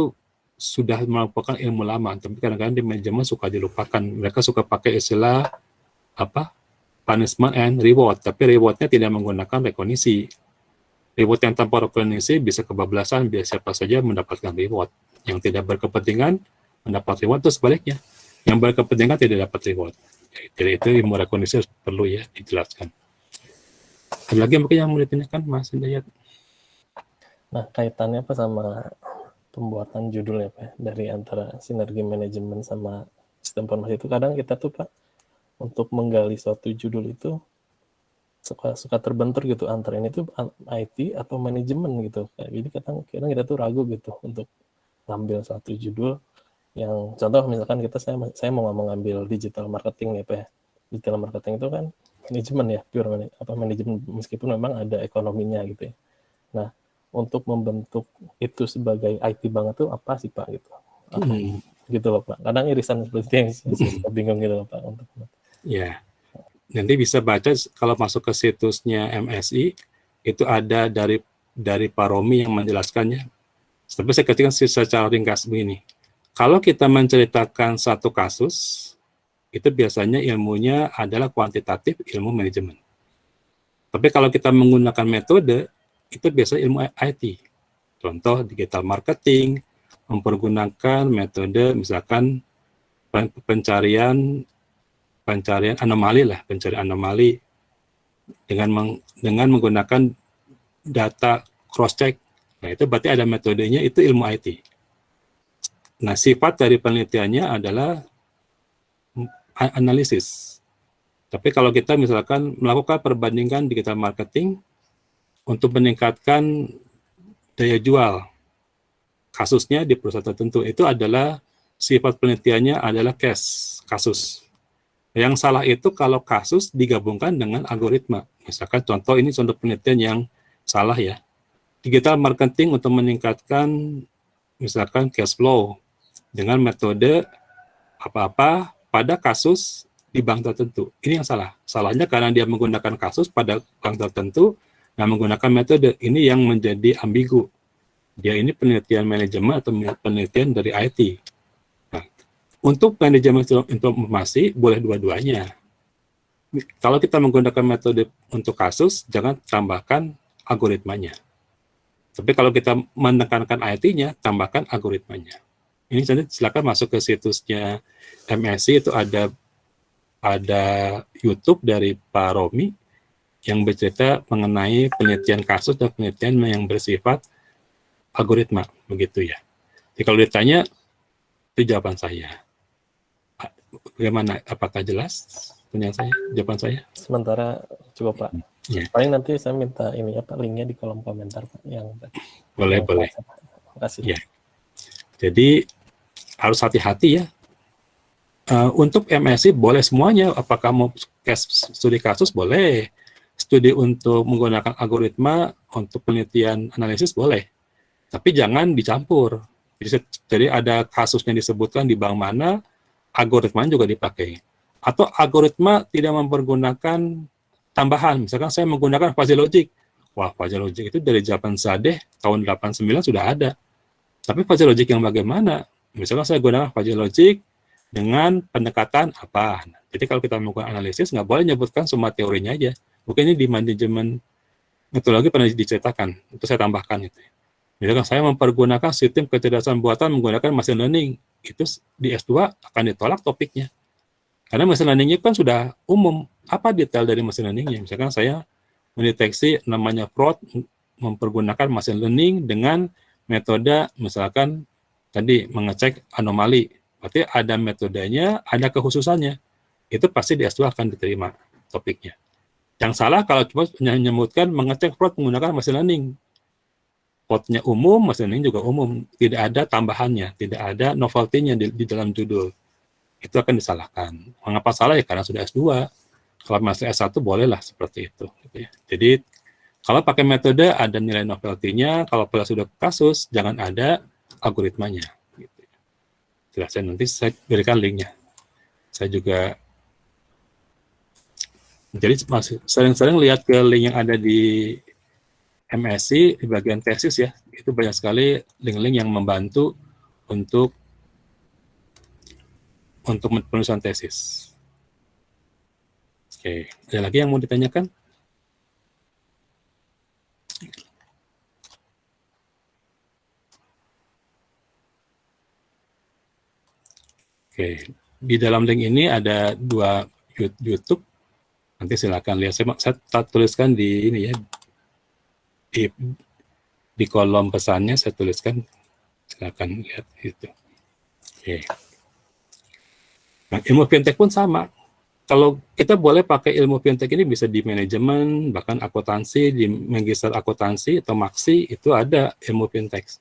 sudah merupakan ilmu lama, tapi kadang-kadang di manajemen suka dilupakan. Mereka suka pakai istilah punishment and reward, tapi rewardnya tidak menggunakan rekognisi. Reward yang tanpa rekognisi bisa kebablasan, biar siapa saja mendapatkan reward. Yang tidak berkepentingan mendapat reward, itu sebaliknya. Yang berkepentingan tidak dapat reward. Jadi itu ilmu rekognisi perlu ya dijelaskan. Ada lagi mungkin yang mau ditanyakan, Mas Hidayat? Nah, kaitannya apa sama pembuatan judul ya Pak, dari antara sinergi manajemen sama sistem informasi itu kadang kita tuh Pak untuk menggali suatu judul itu suka terbentur gitu antara ini tuh IT atau manajemen gitu. Jadi kadang kita tuh ragu gitu untuk ngambil suatu judul yang contoh misalkan saya mau mengambil digital marketing ya Pak. Digital marketing itu kan manajemen ya, pure manajemen meskipun memang ada ekonominya gitu ya. Nah, untuk membentuk itu sebagai IT banget tuh apa sih Pak gitu? Gitu loh Pak. Kadang irisan seperti itu yang saya bingung gitu loh Pak. Ya, nanti bisa baca kalau masuk ke situsnya MSI itu ada dari Pak Romi yang menjelaskannya. Tapi saya ketikkan secara ringkas begini. Kalau kita menceritakan satu kasus, itu biasanya ilmunya adalah kuantitatif ilmu manajemen. Tapi kalau kita menggunakan metode, itu biasanya ilmu IT. Contoh digital marketing, mempergunakan metode misalkan pencarian anomali dengan menggunakan data cross check. Nah, itu berarti ada metodenya, itu ilmu IT. Nah, sifat dari penelitiannya adalah analisis. Tapi kalau kita misalkan melakukan perbandingan digital marketing untuk meningkatkan daya jual kasusnya di perusahaan tertentu, itu adalah sifat penelitiannya adalah kasus. Yang salah itu kalau kasus digabungkan dengan algoritma. Misalkan contoh ini contoh penelitian yang salah ya. Digital marketing untuk meningkatkan misalkan cash flow dengan metode apa-apa pada kasus di bank tertentu. Ini yang salah. Salahnya karena dia menggunakan kasus pada bank tertentu dan menggunakan metode. Ini yang menjadi ambigu. Dia ini penelitian manajemen atau penelitian dari IT. Nah, untuk manajemen informasi boleh dua-duanya. Kalau kita menggunakan metode untuk kasus, jangan tambahkan algoritmanya. Tapi kalau kita menekankan IT-nya, tambahkan algoritmanya. Ini silakan masuk ke situsnya MSI, itu ada YouTube dari Pak Romi yang bercerita mengenai penelitian kasus dan penelitian yang bersifat algoritma, begitu ya. Jadi kalau ditanya, itu jawaban saya. Bagaimana? Apakah jelas jawaban saya? Sementara cukup Pak. Ya. Paling nanti saya minta ini linknya di kolom komentar Pak. Boleh. Terima kasih. Ya. Jadi harus hati-hati ya. Untuk MSI boleh semuanya. Apakah mau studi kasus boleh, studi untuk menggunakan algoritma untuk penelitian analisis boleh. Tapi jangan dicampur. Jadi ada kasusnya disebutkan di bank mana, algoritma juga dipakai. Atau algoritma tidak mempergunakan tambahan. Misalkan saya menggunakan fuzzy logic. Wah, fuzzy logic itu dari zaman Zadeh tahun 89 sudah ada. Tapi fuzzy logic yang bagaimana? Misalkan saya gunakan fuzzy logic dengan pendekatan apa. Jadi kalau kita melakukan analisis, nggak boleh menyebutkan semua teorinya aja. Mungkin ini di manajemen metodologi pernah diceritakan. Itu saya tambahkan itu. Misalkan saya mempergunakan sistem kecerdasan buatan menggunakan machine learning. Itu di S2 akan ditolak topiknya. Karena machine learning kan sudah umum. Apa detail dari machine learning-nya? Misalkan saya mendeteksi namanya fraud mempergunakan machine learning dengan metode misalkan tadi mengecek anomali. Berarti ada metodenya, ada kekhususannya. Itu pasti di S2 akan diterima topiknya. Yang salah kalau cuma menyebutkan mengecek fraud menggunakan machine learning. Fraud-nya umum, machine learning juga umum. Tidak ada tambahannya, tidak ada novelty-nya di dalam judul. Itu akan disalahkan. Mengapa salah ya? Karena sudah S2. Kalau masih S1 bolehlah seperti itu. Jadi Kalau pakai metode ada nilai novelty-nya, kalau pada sudah kasus jangan ada algoritmanya. Gitu. Jelasnya nanti saya berikan linknya. Saya juga jadi masih sering-sering lihat ke link yang ada di MSc di bagian tesis ya, itu banyak sekali link-link yang membantu untuk penulisan tesis. Oke, ada lagi yang mau ditanyakan? Oke, di dalam link ini ada 2 YouTube. Nanti silakan lihat. Saya tuliskan di ini ya, di kolom pesannya saya tuliskan. Silakan lihat itu. Oke. Nah, ilmu fintech pun sama. Kalau kita boleh pakai ilmu fintech ini bisa di manajemen, bahkan akuntansi, di magister akuntansi atau maksi itu ada ilmu fintech.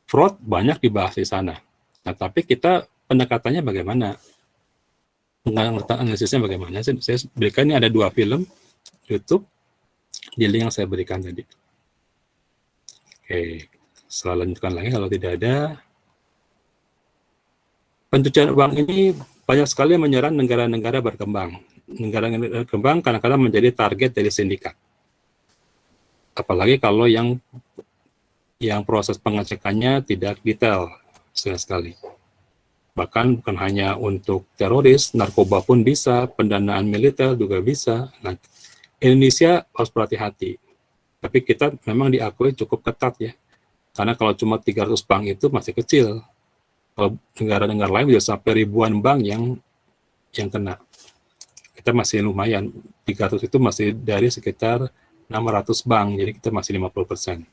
Fraud banyak dibahas di sana. Nah, tapi kita pendekatannya bagaimana? Pengertian analisisnya bagaimana? Saya berikan ini ada 2 film YouTube di link yang saya berikan tadi. Oke, saya lanjutkan lagi kalau tidak ada. Pencucian uang ini banyak sekali menyerang negara-negara berkembang. Negara-negara berkembang kadang-kadang menjadi target dari sindikat. Apalagi kalau yang proses pengecekannya tidak detail sekali. Bahkan bukan hanya untuk teroris, narkoba pun bisa, pendanaan militer juga bisa. Nah, Indonesia harus berhati-hati. Tapi kita memang diakui cukup ketat ya. Karena kalau cuma 300 bank itu masih kecil. Kalau negara-negara lain bisa sampai ribuan bank yang kena. Kita masih lumayan. 300 itu masih dari sekitar 600 bank, jadi kita masih 50%.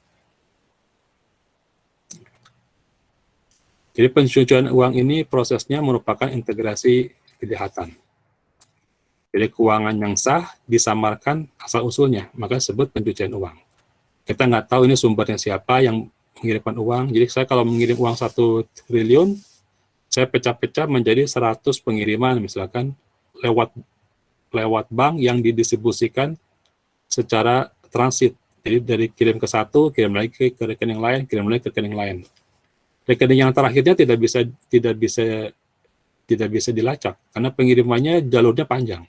Jadi pencucian uang ini prosesnya merupakan integrasi kejahatan. Jadi keuangan yang sah disamarkan asal-usulnya, maka disebut pencucian uang. Kita nggak tahu ini sumbernya siapa yang mengirimkan uang. Jadi saya kalau mengirim uang 1 triliun, saya pecah-pecah menjadi 100 pengiriman, misalkan lewat bank yang didistribusikan secara transit. Jadi dari kirim ke satu, kirim lagi ke rekening lain, kirim lagi ke rekening lain. Rekening yang terakhirnya tidak bisa dilacak karena pengirimannya jalurnya panjang.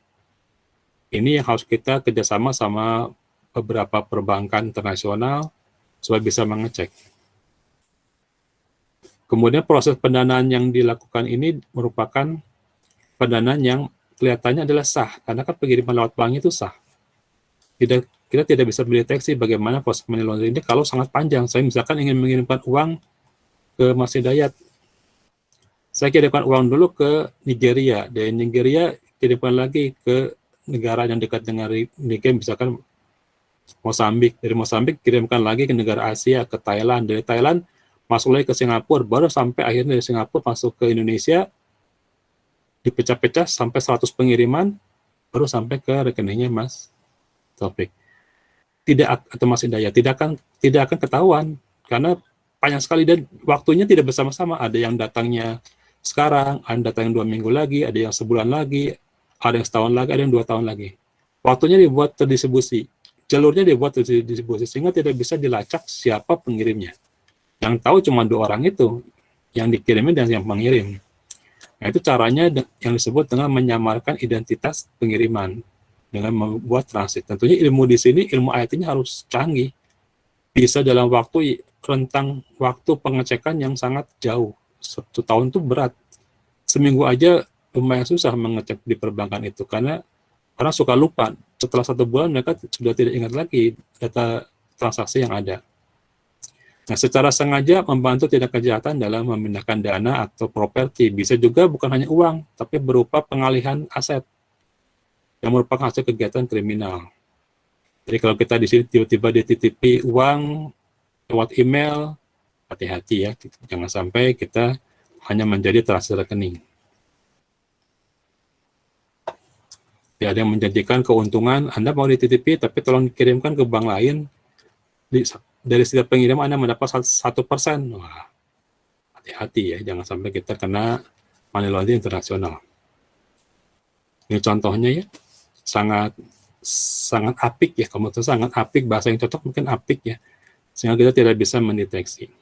Ini yang harus kita kerjasama sama beberapa perbankan internasional supaya bisa mengecek. Kemudian proses pendanaan yang dilakukan ini merupakan pendanaan yang kelihatannya adalah sah karena kan pengiriman lewat bank itu sah. Kita tidak bisa mendeteksi bagaimana proses money laundering ini kalau sangat panjang. Saya misalkan ingin mengirimkan uang ke Mas Hidayat. Saya kirimkan uang dulu ke Nigeria. Dari Nigeria kirimkan lagi ke negara yang dekat dengan Nigeria, misalkan Mozambik. Dari Mozambik kirimkan lagi ke negara Asia, ke Thailand. Dari Thailand masuk lagi ke Singapura, baru sampai akhirnya dari Singapura masuk ke Indonesia, dipecah-pecah sampai 100 pengiriman, baru sampai ke rekeningnya Mas Taufik. Atau Mas Hidayat, tidak akan ketahuan karena banyak sekali dan waktunya tidak bersama-sama. Ada yang datangnya sekarang, ada yang datang 2 minggu lagi, ada yang sebulan lagi, ada yang setahun lagi, ada yang 2 tahun lagi. Waktunya dibuat terdistribusi, jalurnya dibuat terdistribusi sehingga tidak bisa dilacak siapa pengirimnya. Yang tahu cuma 2 orang itu, yang dikirimnya dan yang mengirim. Nah, itu caranya yang disebut dengan menyamarkan identitas pengiriman dengan membuat transit. Tentunya ilmu di sini, ilmu IT-nya harus canggih. Bisa dalam rentang waktu pengecekan yang sangat jauh. 1 tahun itu berat. Seminggu aja lumayan susah mengecek di perbankan itu karena suka lupa. Setelah 1 bulan mereka sudah tidak ingat lagi data transaksi yang ada. Nah, secara sengaja membantu tindak kejahatan dalam memindahkan dana atau properti. Bisa juga bukan hanya uang, tapi berupa pengalihan aset yang merupakan hasil kegiatan kriminal. Jadi kalau kita di sini tiba-tiba dititipi uang lewat email, hati-hati ya, jangan sampai kita hanya menjadi transfer rekening. Tidak ada yang menjanjikan keuntungan, Anda mau dititipi, tapi tolong dikirimkan ke bank lain, dari setiap pengiriman Anda mendapat 1%. Wah, hati-hati ya, jangan sampai kita kena money laundering internasional. Ini contohnya ya, sangat sangat apik ya, kalau menurut saya sangat apik, bahasa yang cocok mungkin apik ya, sehingga kita tidak bisa mendeteksi.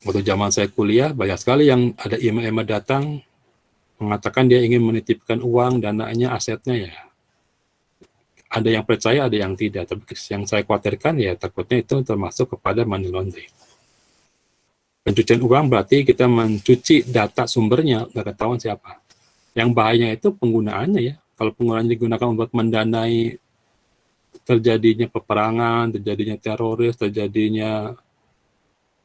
Waktu zaman saya kuliah, banyak sekali yang ada email-email datang mengatakan dia ingin menitipkan uang, dananya, asetnya ya. Ada yang percaya, ada yang tidak. Tapi yang saya khawatirkan ya takutnya itu termasuk kepada money laundering. Pencucian uang berarti kita mencuci data sumbernya, nggak ketahuan siapa. Yang bahayanya itu penggunaannya ya. Kalau penggunaannya digunakan untuk mendanai terjadinya peperangan, terjadinya teroris, terjadinya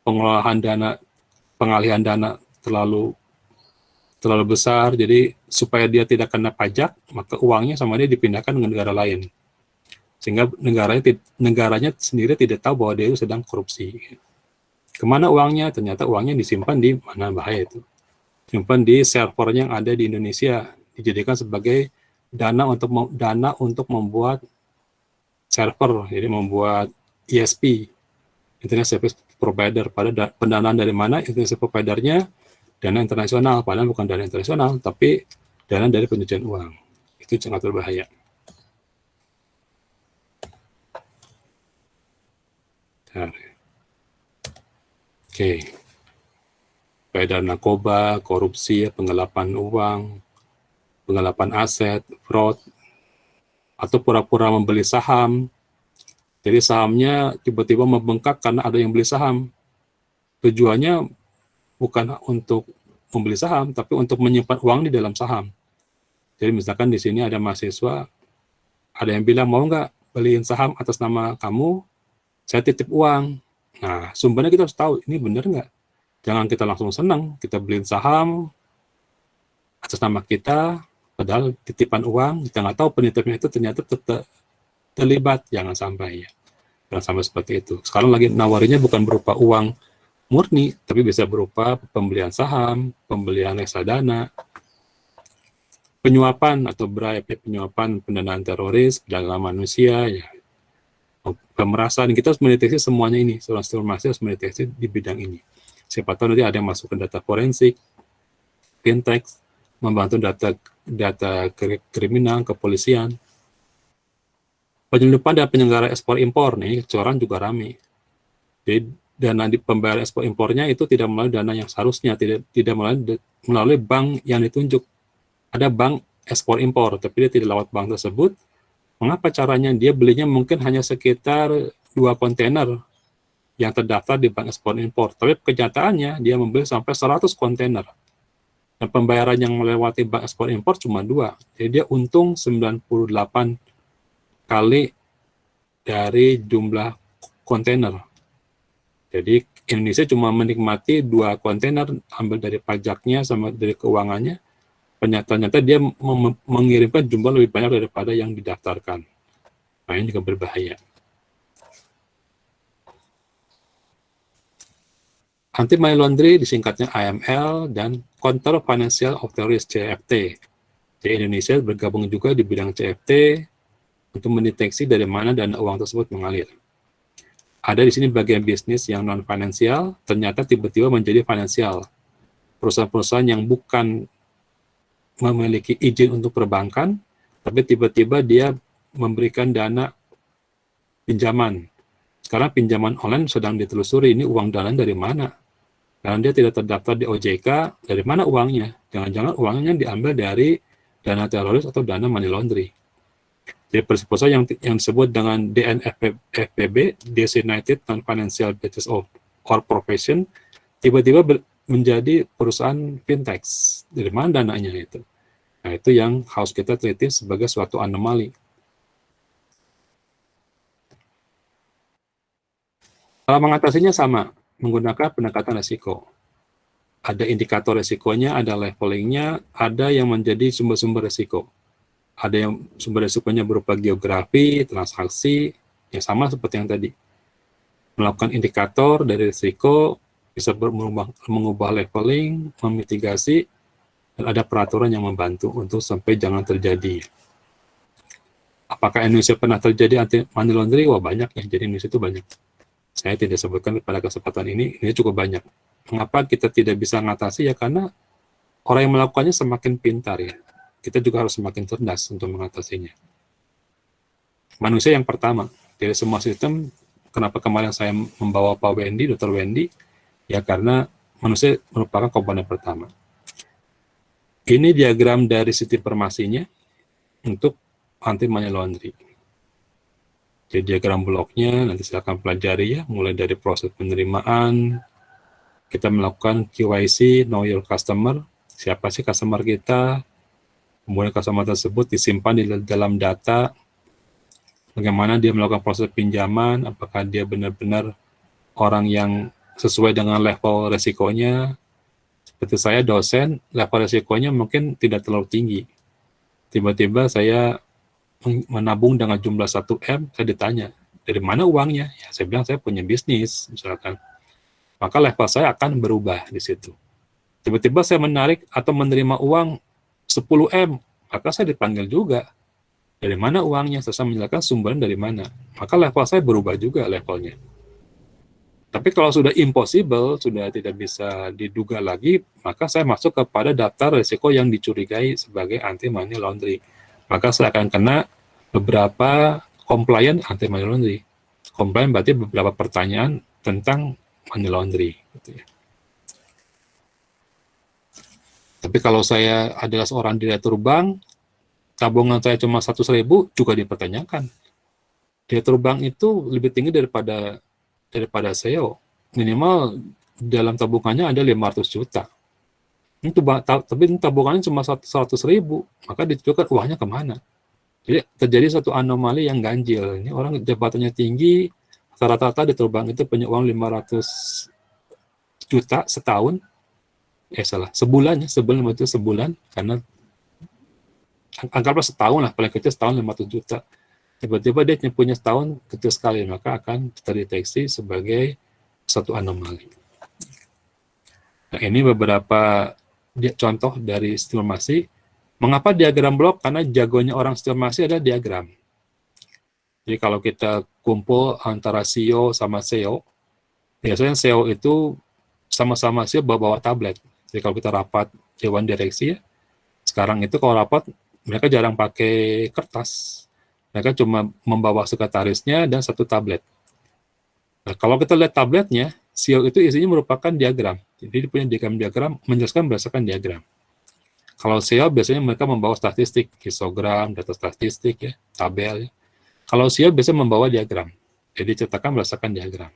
pengalihan dana terlalu besar, jadi supaya dia tidak kena pajak, maka uangnya sama dia dipindahkan ke negara lain, sehingga negaranya sendiri tidak tahu bahwa dia itu sedang korupsi. Kemana uangnya? Ternyata uangnya disimpan di mana, bahaya itu. Simpan di servernya yang ada di Indonesia, dijadikan sebagai dana untuk membuat server, jadi membuat ISP, Internet Service Provider. Pada pendanaan dari mana? Internet Service Provider-nya dana internasional, padahal bukan dana internasional, tapi dana dari pencucian uang. Itu sangat berbahaya. Oke. Peredaran narkoba, korupsi, penggelapan uang, penggelapan aset, fraud, atau pura-pura membeli saham. Jadi sahamnya tiba-tiba membengkak karena ada yang beli saham. Tujuannya bukan untuk membeli saham, tapi untuk menyimpan uang di dalam saham. Jadi misalkan di sini ada mahasiswa, ada yang bilang, mau nggak beliin saham atas nama kamu, saya titip uang. Nah, sumbernya kita harus tahu, ini benar nggak? Jangan kita langsung senang, kita beliin saham atas nama kita, padahal titipan uang, kita nggak tahu penitipnya itu ternyata terlibat, jangan sampai ya. Jangan sampai seperti itu. Sekarang lagi nawarinya bukan berupa uang murni, tapi bisa berupa pembelian saham, pembelian reksadana, penyuapan atau bribe, penyuapan pendanaan teroris, perdagangan manusia, ya, pemerasan. Kita harus mendeteksi semuanya ini, seorang informasi harus mendeteksi di bidang ini. Siapa tahu nanti ada yang masuk ke data forensik, fintech, membantu data kriminal, kepolisian. Penyelundupan dan penyelenggara ekspor impor, nih kecurangan juga rame. Jadi dana di pembayaran ekspor impornya itu tidak melalui dana yang seharusnya, tidak melalui bank yang ditunjuk. Ada bank ekspor impor, tapi dia tidak lewat bank tersebut. Mengapa caranya? Dia belinya mungkin hanya sekitar 2 kontainer yang terdaftar di bank ekspor impor, tapi kenyataannya dia membeli sampai 100 kontainer. Dan pembayaran yang melewati bank ekspor impor cuma 2. Jadi dia untung 98 kali dari jumlah kontainer. Jadi Indonesia cuma menikmati 2 kontainer, ambil dari pajaknya sama dari keuangannya. Ternyata dia mengirimkan jumlah lebih banyak daripada yang didaftarkan. Nah, ini juga berbahaya. Anti-money laundering disingkatnya AML dan Counter Financial Activities CFT. Jadi Indonesia bergabung juga di bidang CFT untuk mendeteksi dari mana dana uang tersebut mengalir. Ada di sini bagian bisnis yang non-finansial, ternyata tiba-tiba menjadi finansial. Perusahaan-perusahaan yang bukan memiliki izin untuk perbankan, tapi tiba-tiba dia memberikan dana pinjaman. Sekarang pinjaman online sedang ditelusuri, ini uang dana dari mana? Karena dia tidak terdaftar di OJK, dari mana uangnya? Jangan-jangan uangnya diambil dari dana teroris atau dana money laundering. Jadi perusahaan yang disebut dengan DNFPB, Designated Non-Financial Business or Profession, tiba-tiba menjadi perusahaan fintech. Dari mana dananya itu? Nah, itu yang harus kita teliti sebagai suatu anomali. Kalau mengatasinya sama, menggunakan pendekatan risiko. Ada indikator risikonya, ada levelingnya, ada yang menjadi sumber-sumber risiko. Ada yang sumber risikonya berupa geografi, transaksi, yang sama seperti yang tadi. Melakukan indikator dari risiko, bisa mengubah leveling, memitigasi, dan ada peraturan yang membantu untuk sampai jangan terjadi. Apakah Indonesia pernah terjadi anti-money laundering? Wah, banyak ya, jadi Indonesia itu banyak. Saya tidak sebutkan pada kesempatan ini cukup banyak. Mengapa kita tidak bisa mengatasi? Ya karena orang yang melakukannya semakin pintar ya. kita juga harus semakin cerdas untuk mengatasinya. Manusia yang pertama dari semua sistem. Kenapa kemarin saya membawa Pak Wendy, Dr. Wendy? Ya karena manusia merupakan komponen pertama. Ini diagram dari sistem informasinya untuk anti money laundering. Jadi diagram bloknya nanti silakan pelajari ya, mulai dari proses penerimaan, kita melakukan KYC, know your customer, siapa sih customer kita, kemudian customer tersebut disimpan di dalam data, bagaimana dia melakukan proses pinjaman, apakah dia benar-benar orang yang sesuai dengan level resikonya. Seperti saya dosen, level resikonya mungkin tidak terlalu tinggi. Tiba-tiba saya menabung dengan jumlah 1M, saya ditanya, dari mana uangnya? Ya, saya bilang saya punya bisnis, misalkan. Maka level saya akan berubah di situ. Tiba-tiba saya menarik atau menerima uang 10M, maka saya dipanggil juga. Dari mana uangnya? Saya menjelaskan sumbernya dari mana. Maka level saya berubah juga levelnya. Tapi kalau sudah impossible, sudah tidak bisa diduga lagi, maka saya masuk kepada daftar risiko yang dicurigai sebagai anti money laundering. Maka saya akan kena beberapa compliant anti money laundering. Compliant berarti beberapa pertanyaan tentang money laundering. Gitu ya. Tapi kalau saya adalah seorang direktur bank, tabungan saya cuma 100.000 juga dipertanyakan. Direktur bank itu lebih tinggi daripada CEO. Minimal dalam tabungannya ada 500 juta. Tapi tabungannya cuma 100.000, maka ditujukan uangnya kemana? Jadi terjadi satu anomali yang ganjil. Ini orang jabatannya tinggi, rata-rata di bank itu punya uang 500 juta setahun. Sebulan ya, sebulan, karena anggaplah setahun lah, paling kecil setahun 500 juta. Tiba-tiba dia punya setahun kecil sekali, maka akan terdeteksi sebagai satu anomali. Nah, ini beberapa contoh dari estimasi. Mengapa diagram blok? Karena jagonya orang estimasi adalah diagram. Jadi kalau kita kumpul antara CEO sama CEO, biasanya CEO itu sama-sama CEO bawa tablet. Jadi kalau kita rapat dewan direksi ya, sekarang itu kalau rapat mereka jarang pakai kertas. Mereka cuma membawa sekretarisnya dan satu tablet. Nah, kalau kita lihat tabletnya, CEO itu isinya merupakan diagram. Jadi dia punya diagram menjelaskan berdasarkan diagram. Kalau CEO biasanya mereka membawa statistik, histogram, data statistik, ya, tabel. Ya. Kalau CEO biasanya membawa diagram. Jadi cetakan berdasarkan diagram.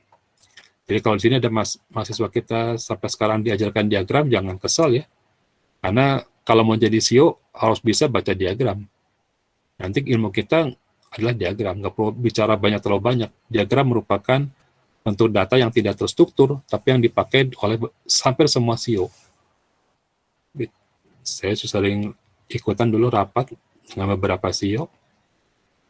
Jadi kalau di sini ada mahasiswa kita sampai sekarang diajarkan diagram, jangan kesal ya. Karena kalau mau jadi CEO harus bisa baca diagram. Nanti ilmu kita adalah diagram, nggak perlu bicara terlalu banyak. Diagram merupakan bentuk data yang tidak terstruktur, tapi yang dipakai oleh hampir semua CEO. Saya sering ikutan dulu rapat dengan beberapa CEO.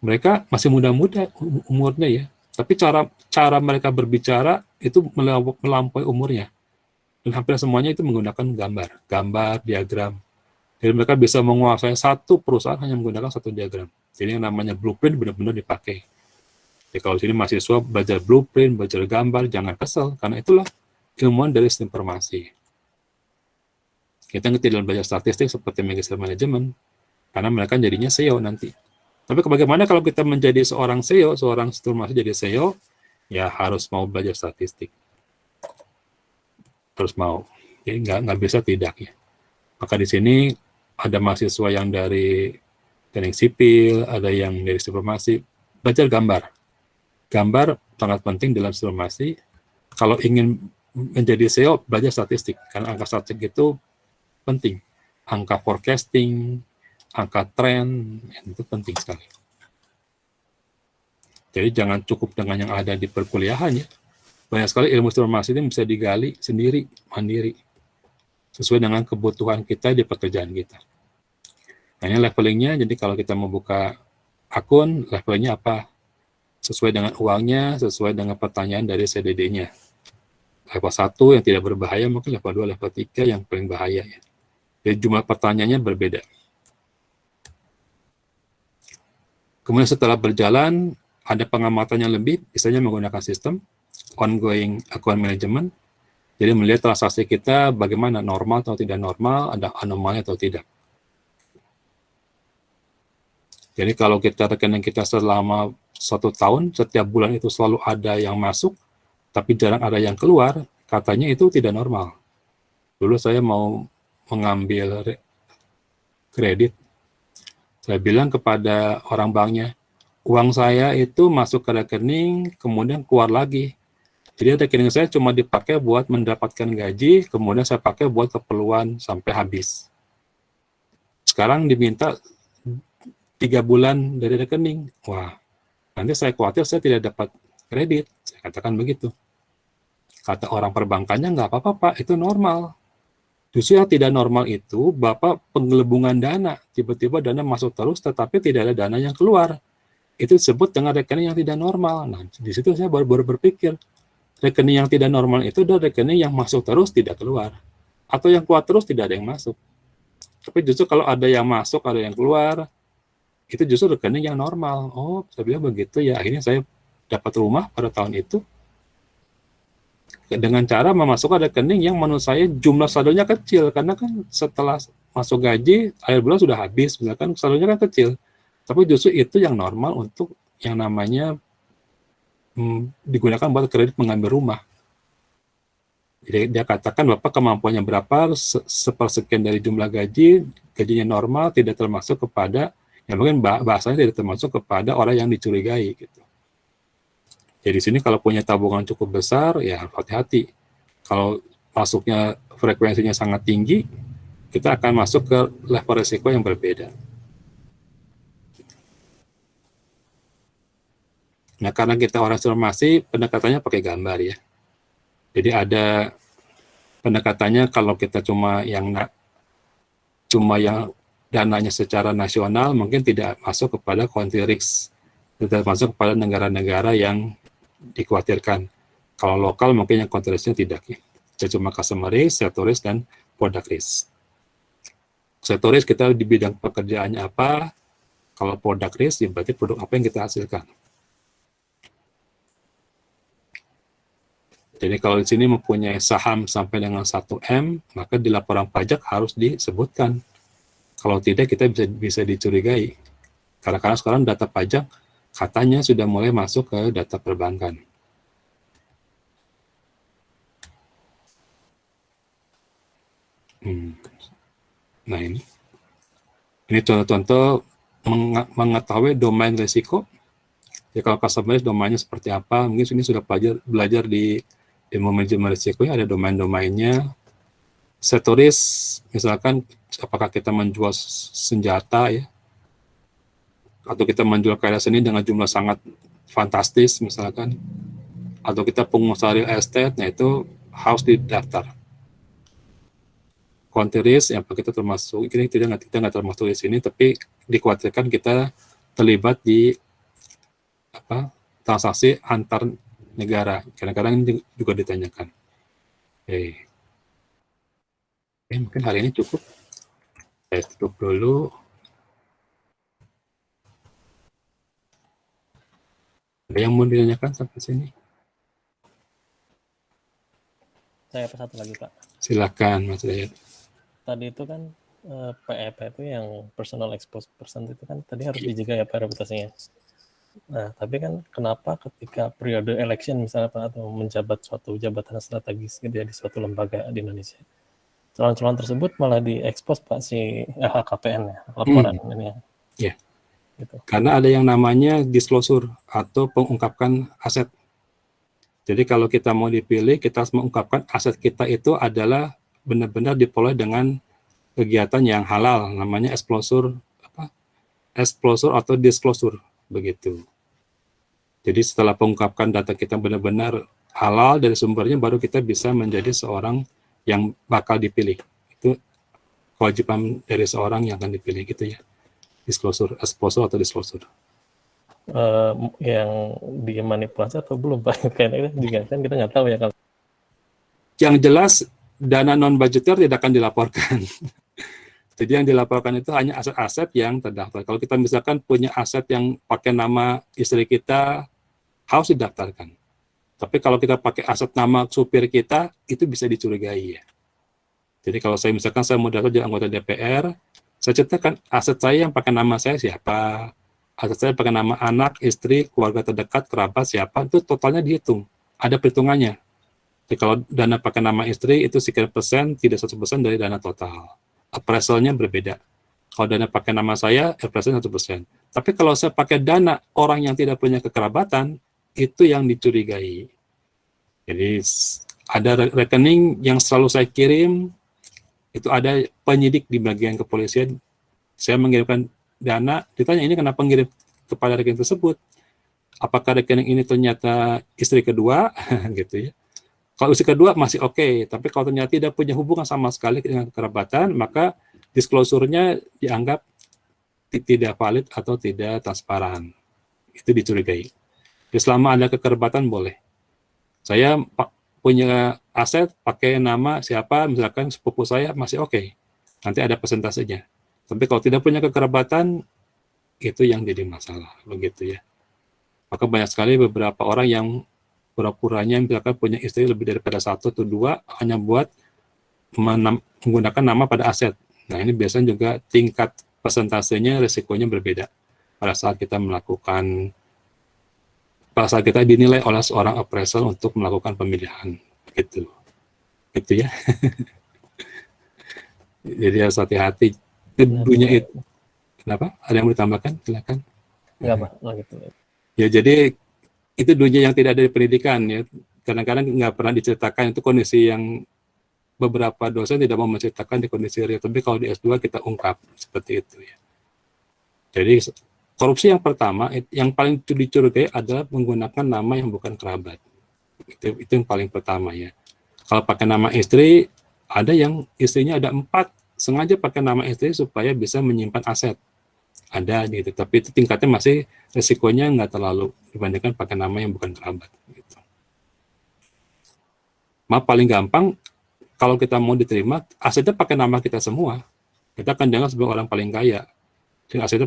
Mereka masih muda-muda umurnya ya, tapi cara mereka berbicara itu melampaui umurnya. Dan hampir semuanya itu menggunakan gambar, diagram. Jadi mereka bisa menguasai satu perusahaan hanya menggunakan satu diagram. Jadi yang namanya blueprint benar-benar dipakai. Jadi kalau sini mahasiswa belajar blueprint, belajar gambar, jangan kesel, karena itulah ilmuwan dari sistem informasi. Kita tidak belajar statistik seperti magister manajemen, karena mereka jadinya CEO nanti. Tapi bagaimana kalau kita menjadi seorang CEO, seorang sistem informasi jadi CEO, ya harus mau belajar statistik. Harus mau. Jadi nggak bisa tidak ya. Maka di sini ada mahasiswa yang dari teknik sipil, ada yang dari informasi, belajar gambar. Gambar sangat penting dalam informasi. Kalau ingin menjadi CEO, belajar statistik. Karena angka statistik itu penting. Angka forecasting, angka tren, itu penting sekali. Jadi jangan cukup dengan yang ada di perkuliahan ya. Banyak sekali ilmu informasi ini bisa digali sendiri, mandiri. Sesuai dengan kebutuhan kita di pekerjaan kita. Nah, ini levelingnya, jadi kalau kita membuka akun, levelnya apa? Sesuai dengan uangnya, sesuai dengan pertanyaan dari CDD-nya. Level 1 yang tidak berbahaya, mungkin level 2, level 3 yang paling bahaya. Ya. Jadi jumlah pertanyaannya berbeda. Kemudian setelah berjalan, ada pengamatan yang lebih, misalnya menggunakan sistem ongoing account management. Jadi melihat transaksi kita bagaimana, normal atau tidak normal, ada anomali atau tidak. Jadi kalau kita rekening kita selama 1 tahun, setiap bulan itu selalu ada yang masuk, tapi jarang ada yang keluar, katanya itu tidak normal. Dulu saya mau mengambil kredit, saya bilang kepada orang banknya, uang saya itu masuk ke rekening, kemudian keluar lagi. Jadi rekening saya cuma dipakai buat mendapatkan gaji, kemudian saya pakai buat keperluan sampai habis. Sekarang diminta 3 bulan dari rekening. Wah, nanti saya khawatir saya tidak dapat kredit. Saya katakan begitu. Kata orang perbankannya, nggak apa-apa Pak, itu normal. Justru yang tidak normal itu Bapak penggelembungan dana. Tiba-tiba dana masuk terus tetapi tidak ada dana yang keluar. Itu disebut dengan rekening yang tidak normal. Nah, di situ saya baru berpikir, rekening yang tidak normal itu adalah rekening yang masuk terus tidak keluar. Atau yang keluar terus tidak ada yang masuk. Tapi justru kalau ada yang masuk, ada yang keluar, itu justru rekening yang normal. Oh, saya bilang begitu ya. Akhirnya saya dapat rumah pada tahun itu dengan cara memasukkan rekening yang menurut saya jumlah saldonya kecil, karena kan setelah masuk gaji akhir bulan sudah habis, misalkan saldonya kan kecil, tapi justru itu yang normal untuk yang namanya digunakan buat kredit mengambil rumah. Jadi dia katakan Bapak kemampuannya berapa, sepersekian dari jumlah gaji, gajinya normal, tidak termasuk kepada, ya mungkin bahasanya tidak termasuk kepada orang yang dicurigai gitu. Jadi di sini kalau punya tabungan cukup besar, ya harus hati-hati. Kalau masuknya frekuensinya sangat tinggi, kita akan masuk ke level risiko yang berbeda. Nah, karena kita orang informasi, pendekatannya pakai gambar ya. Jadi ada pendekatannya kalau kita cuma yang dananya secara nasional, mungkin tidak masuk kepada country risk, tidak masuk kepada negara-negara yang dikhawatirkan. Kalau lokal mungkin yang country risk-nya tidak ya. Kita cuma customer risk, sector risk, dan product risk. Sector risk kita di bidang pekerjaannya apa, kalau product risk ya berarti produk apa yang kita hasilkan. Jadi kalau di sini mempunyai saham sampai dengan 1M, maka di laporan pajak harus disebutkan. Kalau tidak kita bisa dicurigai. Karena sekarang data pajak katanya sudah mulai masuk ke data perbankan. Nah ini contoh-contoh mengetahui domain risiko. Ya kalau customer risk domainnya seperti apa, mungkin ini sudah belajar di ilmu manajemen risiko ya, ada domain-domainnya. Sector risk, misalkan apakah kita menjual senjata ya, atau kita menjual karya seni dengan jumlah sangat fantastis misalkan, atau kita pengusaha real estate, nah itu harus didaftar. Country risk, apa kita termasuk, kita nggak termasuk di sini, tapi dikhawatirkan kita terlibat di transaksi antar negara. Kadang-kadang ini juga ditanyakan. Oke, mungkin hari ini cukup. Saya tutup dulu. Ada yang mau ditanyakan sampai sini? Saya apa satu lagi Pak? Silakan Mas Dayat. Tadi itu kan PEP itu yang personal exposed person itu kan tadi harus dijaga ya Pak reputasinya. Nah, tapi kan kenapa ketika periode election misalnya Pak, atau menjabat suatu jabatan strategis gitu ya di suatu lembaga di Indonesia, calon-calon tersebut malah diekspos Pak si LHKPN ya, laporan ini ya. Ya. Gitu. Karena ada yang namanya disclosure atau pengungkapkan aset. Jadi kalau kita mau dipilih, kita harus mengungkapkan aset kita itu adalah benar-benar diperoleh dengan kegiatan yang halal, namanya exposure atau disclosure. Begitu. Jadi setelah pengungkapkan data kita benar-benar halal dari sumbernya, baru kita bisa menjadi seorang yang bakal dipilih. Itu kewajiban dari seorang yang akan dipilih gitu ya. Disclosure, exposure atau disclosure. Yang dimanipulasi atau belum Pak? Kayaknya juga kan kita nggak tahu ya kalau. Yang jelas dana non budgeter tidak akan dilaporkan. Jadi yang dilaporkan itu hanya aset-aset yang terdaftar. Kalau kita misalkan punya aset yang pakai nama istri kita, harus didaftarkan. Tapi kalau kita pakai aset nama supir kita, itu bisa dicurigai ya. Jadi kalau saya mau daftar jadi anggota DPR, saya ceritakan aset saya yang pakai nama saya siapa, aset saya pakai nama anak, istri, keluarga terdekat, kerabat, siapa, itu totalnya dihitung. Ada perhitungannya. Jadi kalau dana pakai nama istri itu sekian persen, tidak 100% dari dana total. Appraisalnya berbeda. Kalau dana pakai nama saya, appraisal 100%. Tapi kalau saya pakai dana orang yang tidak punya kekerabatan, itu yang dicurigai. Jadi ada rekening yang selalu saya kirim, itu ada penyidik di bagian kepolisian, saya mengirimkan dana, ditanya ini kenapa ngirim kepada rekening tersebut? Apakah rekening ini ternyata istri kedua, gitu ya. Kalau istri kedua masih oke, tapi kalau ternyata tidak punya hubungan sama sekali dengan kekerabatan, maka disclosure-nya dianggap tidak valid atau tidak transparan. Itu dicurigai. Jadi selama ada kekerabatan boleh. Saya punya aset pakai nama siapa, misalkan sepupu saya, masih oke. Nanti ada persentasenya. Tapi kalau tidak punya kekerabatan, itu yang jadi masalah, begitu ya. Maka banyak sekali beberapa orang yang pura-puranya misalkan punya istri lebih daripada 1 atau 2 hanya buat menggunakan nama pada aset. Nah, ini biasanya juga tingkat persentasenya, resikonya berbeda pada saat kita dinilai oleh seorang appraisal untuk melakukan pemilihan, gitu ya. Jadi harus hati-hati. Dunia itu, kenapa? Ada yang mau ditambahkan? Silakan. Enggak, Pak. Enggak gitu. Ya, jadi itu dunia yang tidak ada di pendidikan ya. Kadang-kadang nggak pernah diceritakan, itu kondisi yang beberapa dosen tidak mau menceritakan di kondisi real. Tapi kalau di S2 kita ungkap seperti itu ya. Jadi korupsi yang pertama, yang paling dicurigai adalah menggunakan nama yang bukan kerabat. Itu yang paling pertama ya. Kalau pakai nama istri, ada yang istrinya ada 4, sengaja pakai nama istri supaya bisa menyimpan aset. Ada gitu, tapi itu tingkatnya masih resikonya nggak terlalu dibandingkan pakai nama yang bukan kerabat. Gitu. Paling gampang, kalau kita mau diterima, asetnya pakai nama kita semua. Kita akan dianggap sebagai orang paling kaya. Aset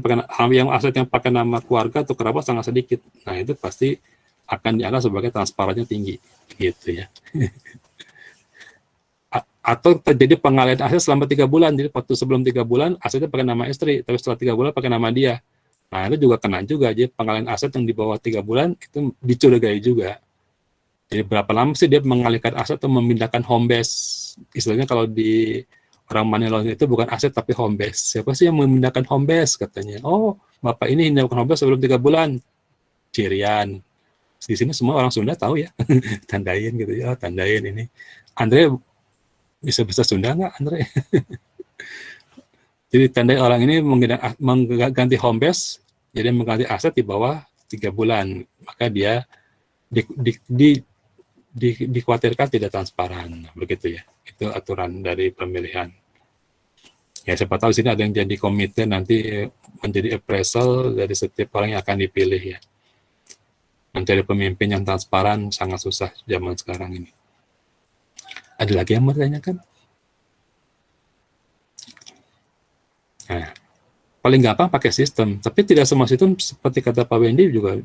yang pakai nama keluarga atau kerabat sangat sedikit. Nah, itu pasti akan dianggap sebagai transparannya tinggi, gitu ya. Atau terjadi pengalihan aset selama 3 bulan. Jadi waktu sebelum 3 bulan asetnya pakai nama istri, tapi setelah 3 bulan pakai nama dia. Nah, itu juga kena juga. Jadi pengalihan aset yang di bawah 3 bulan itu dicurigai juga. Jadi berapa lama sih dia mengalihkan aset atau memindahkan home base? Istilahnya kalau di orang money laundering itu bukan aset tapi home base. Siapa sih yang memindahkan home base katanya? Oh, Bapak ini memindahkan home base sebelum 3 bulan. Cirian. Di sini semua orang Sunda tahu ya. Tandain gitu ya, tandain ini. Andre bisa Sunda nggak, Andre? Jadi tandai orang ini mengganti home base, jadi mengganti aset di bawah 3 bulan. Maka dia dikhawatirkan tidak transparan, begitu ya. Itu aturan dari pemilihan. Ya, siapa tahu sini ada yang jadi komite nanti menjadi appraisal dari setiap orang yang akan dipilih ya. Mencari pemimpin yang transparan sangat susah zaman sekarang ini. Ada lagi yang mau ditanyakan? Nah, paling gampang pakai sistem, tapi tidak semua sistem seperti kata Pak Wendy juga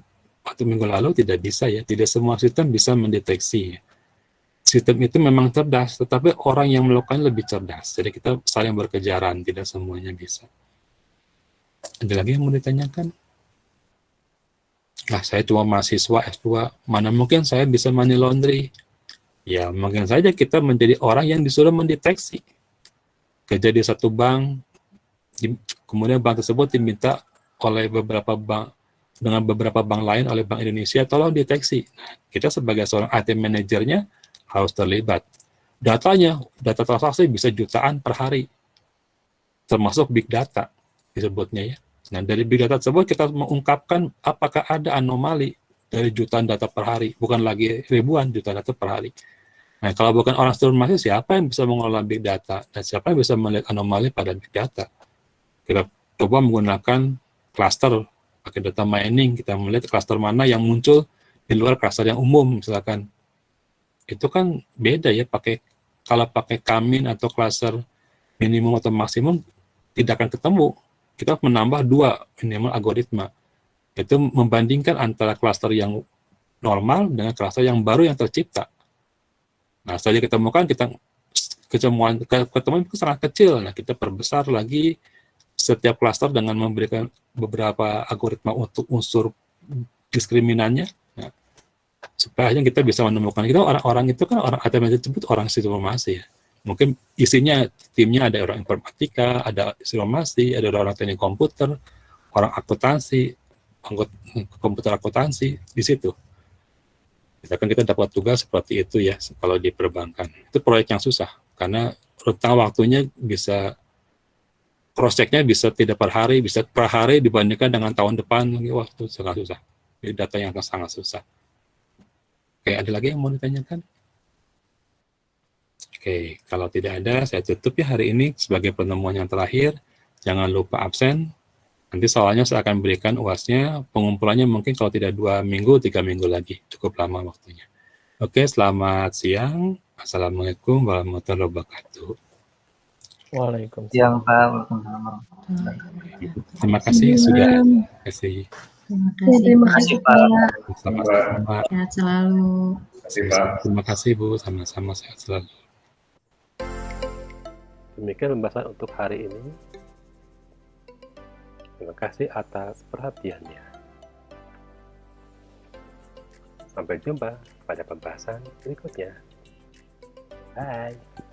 waktu minggu lalu tidak bisa ya, tidak semua sistem bisa mendeteksi. Sistem itu memang cerdas, tetapi orang yang melakukan lebih cerdas. Jadi kita saling berkejaran, tidak semuanya bisa. Ada lagi yang mau ditanyakan? Nah, saya cuma mahasiswa S2, mana mungkin saya bisa money laundry? Ya, mungkin saja kita menjadi orang yang disuruh mendeteksi. Kerja di satu bank, kemudian bank tersebut diminta oleh beberapa bank, dengan beberapa bank lain oleh Bank Indonesia, tolong deteksi. Nah, kita sebagai seorang IT manajernya harus terlibat. Datanya, data transaksi bisa jutaan per hari, termasuk big data disebutnya ya. Nah, dari big data tersebut kita mengungkapkan apakah ada anomali dari jutaan data per hari, bukan lagi ribuan jutaan data per hari. Nah, kalau bukan orang informasi, siapa yang bisa mengelola big data dan siapa yang bisa melihat anomali pada big data? Kita coba menggunakan cluster, pakai data mining, kita melihat cluster mana yang muncul di luar cluster yang umum, misalkan. Itu kan beda ya, kalau pakai Kamin atau cluster minimum atau maksimum, tidak akan ketemu. Kita menambah 2 minimal algoritma. Itu membandingkan antara cluster yang normal dengan cluster yang baru yang tercipta. Nah, setelah diketemukan, ketemuan itu sangat kecil. Nah, kita perbesar lagi setiap klaster dengan memberikan beberapa algoritma untuk unsur diskriminannya, nah, supaya kita bisa menemukan kita orang-orang itu kan orang ATM disebut orang informasi ya. Mungkin isinya timnya ada orang informatika, ada informasi, ada orang teknik komputer, orang akuntansi, komputer akuntansi di situ. Misalkan kita dapat tugas seperti itu ya kalau di perbankan. Itu proyek yang susah karena rentang waktunya bisa cross check-nya bisa tidak per hari, bisa per hari dibandingkan dengan tahun depan. Wah, itu sangat susah. Jadi data yang akan sangat susah. Oke, ada lagi yang mau ditanyakan? Oke, kalau tidak ada, saya tutup ya hari ini sebagai pertemuan yang terakhir. Jangan lupa absen. Nanti soalnya saya akan berikan UAS-nya, pengumpulannya mungkin kalau tidak 2 minggu, 3 minggu lagi. Cukup lama waktunya. Oke, selamat siang. Assalamualaikum warahmatullahi wabarakatuh. Waalaikumsalam. Siang Pak, Waalaikumsalam warahmatullahi wabarakatuh. Terima kasih sudah. Terima kasih. Terima kasih Pak. Pak. Sama-sama. Sehat selalu. Terima kasih Bu, sama-sama sehat selalu. Demikian pembahasan untuk hari ini. Terima kasih atas perhatiannya. Sampai jumpa pada pembahasan berikutnya. Bye.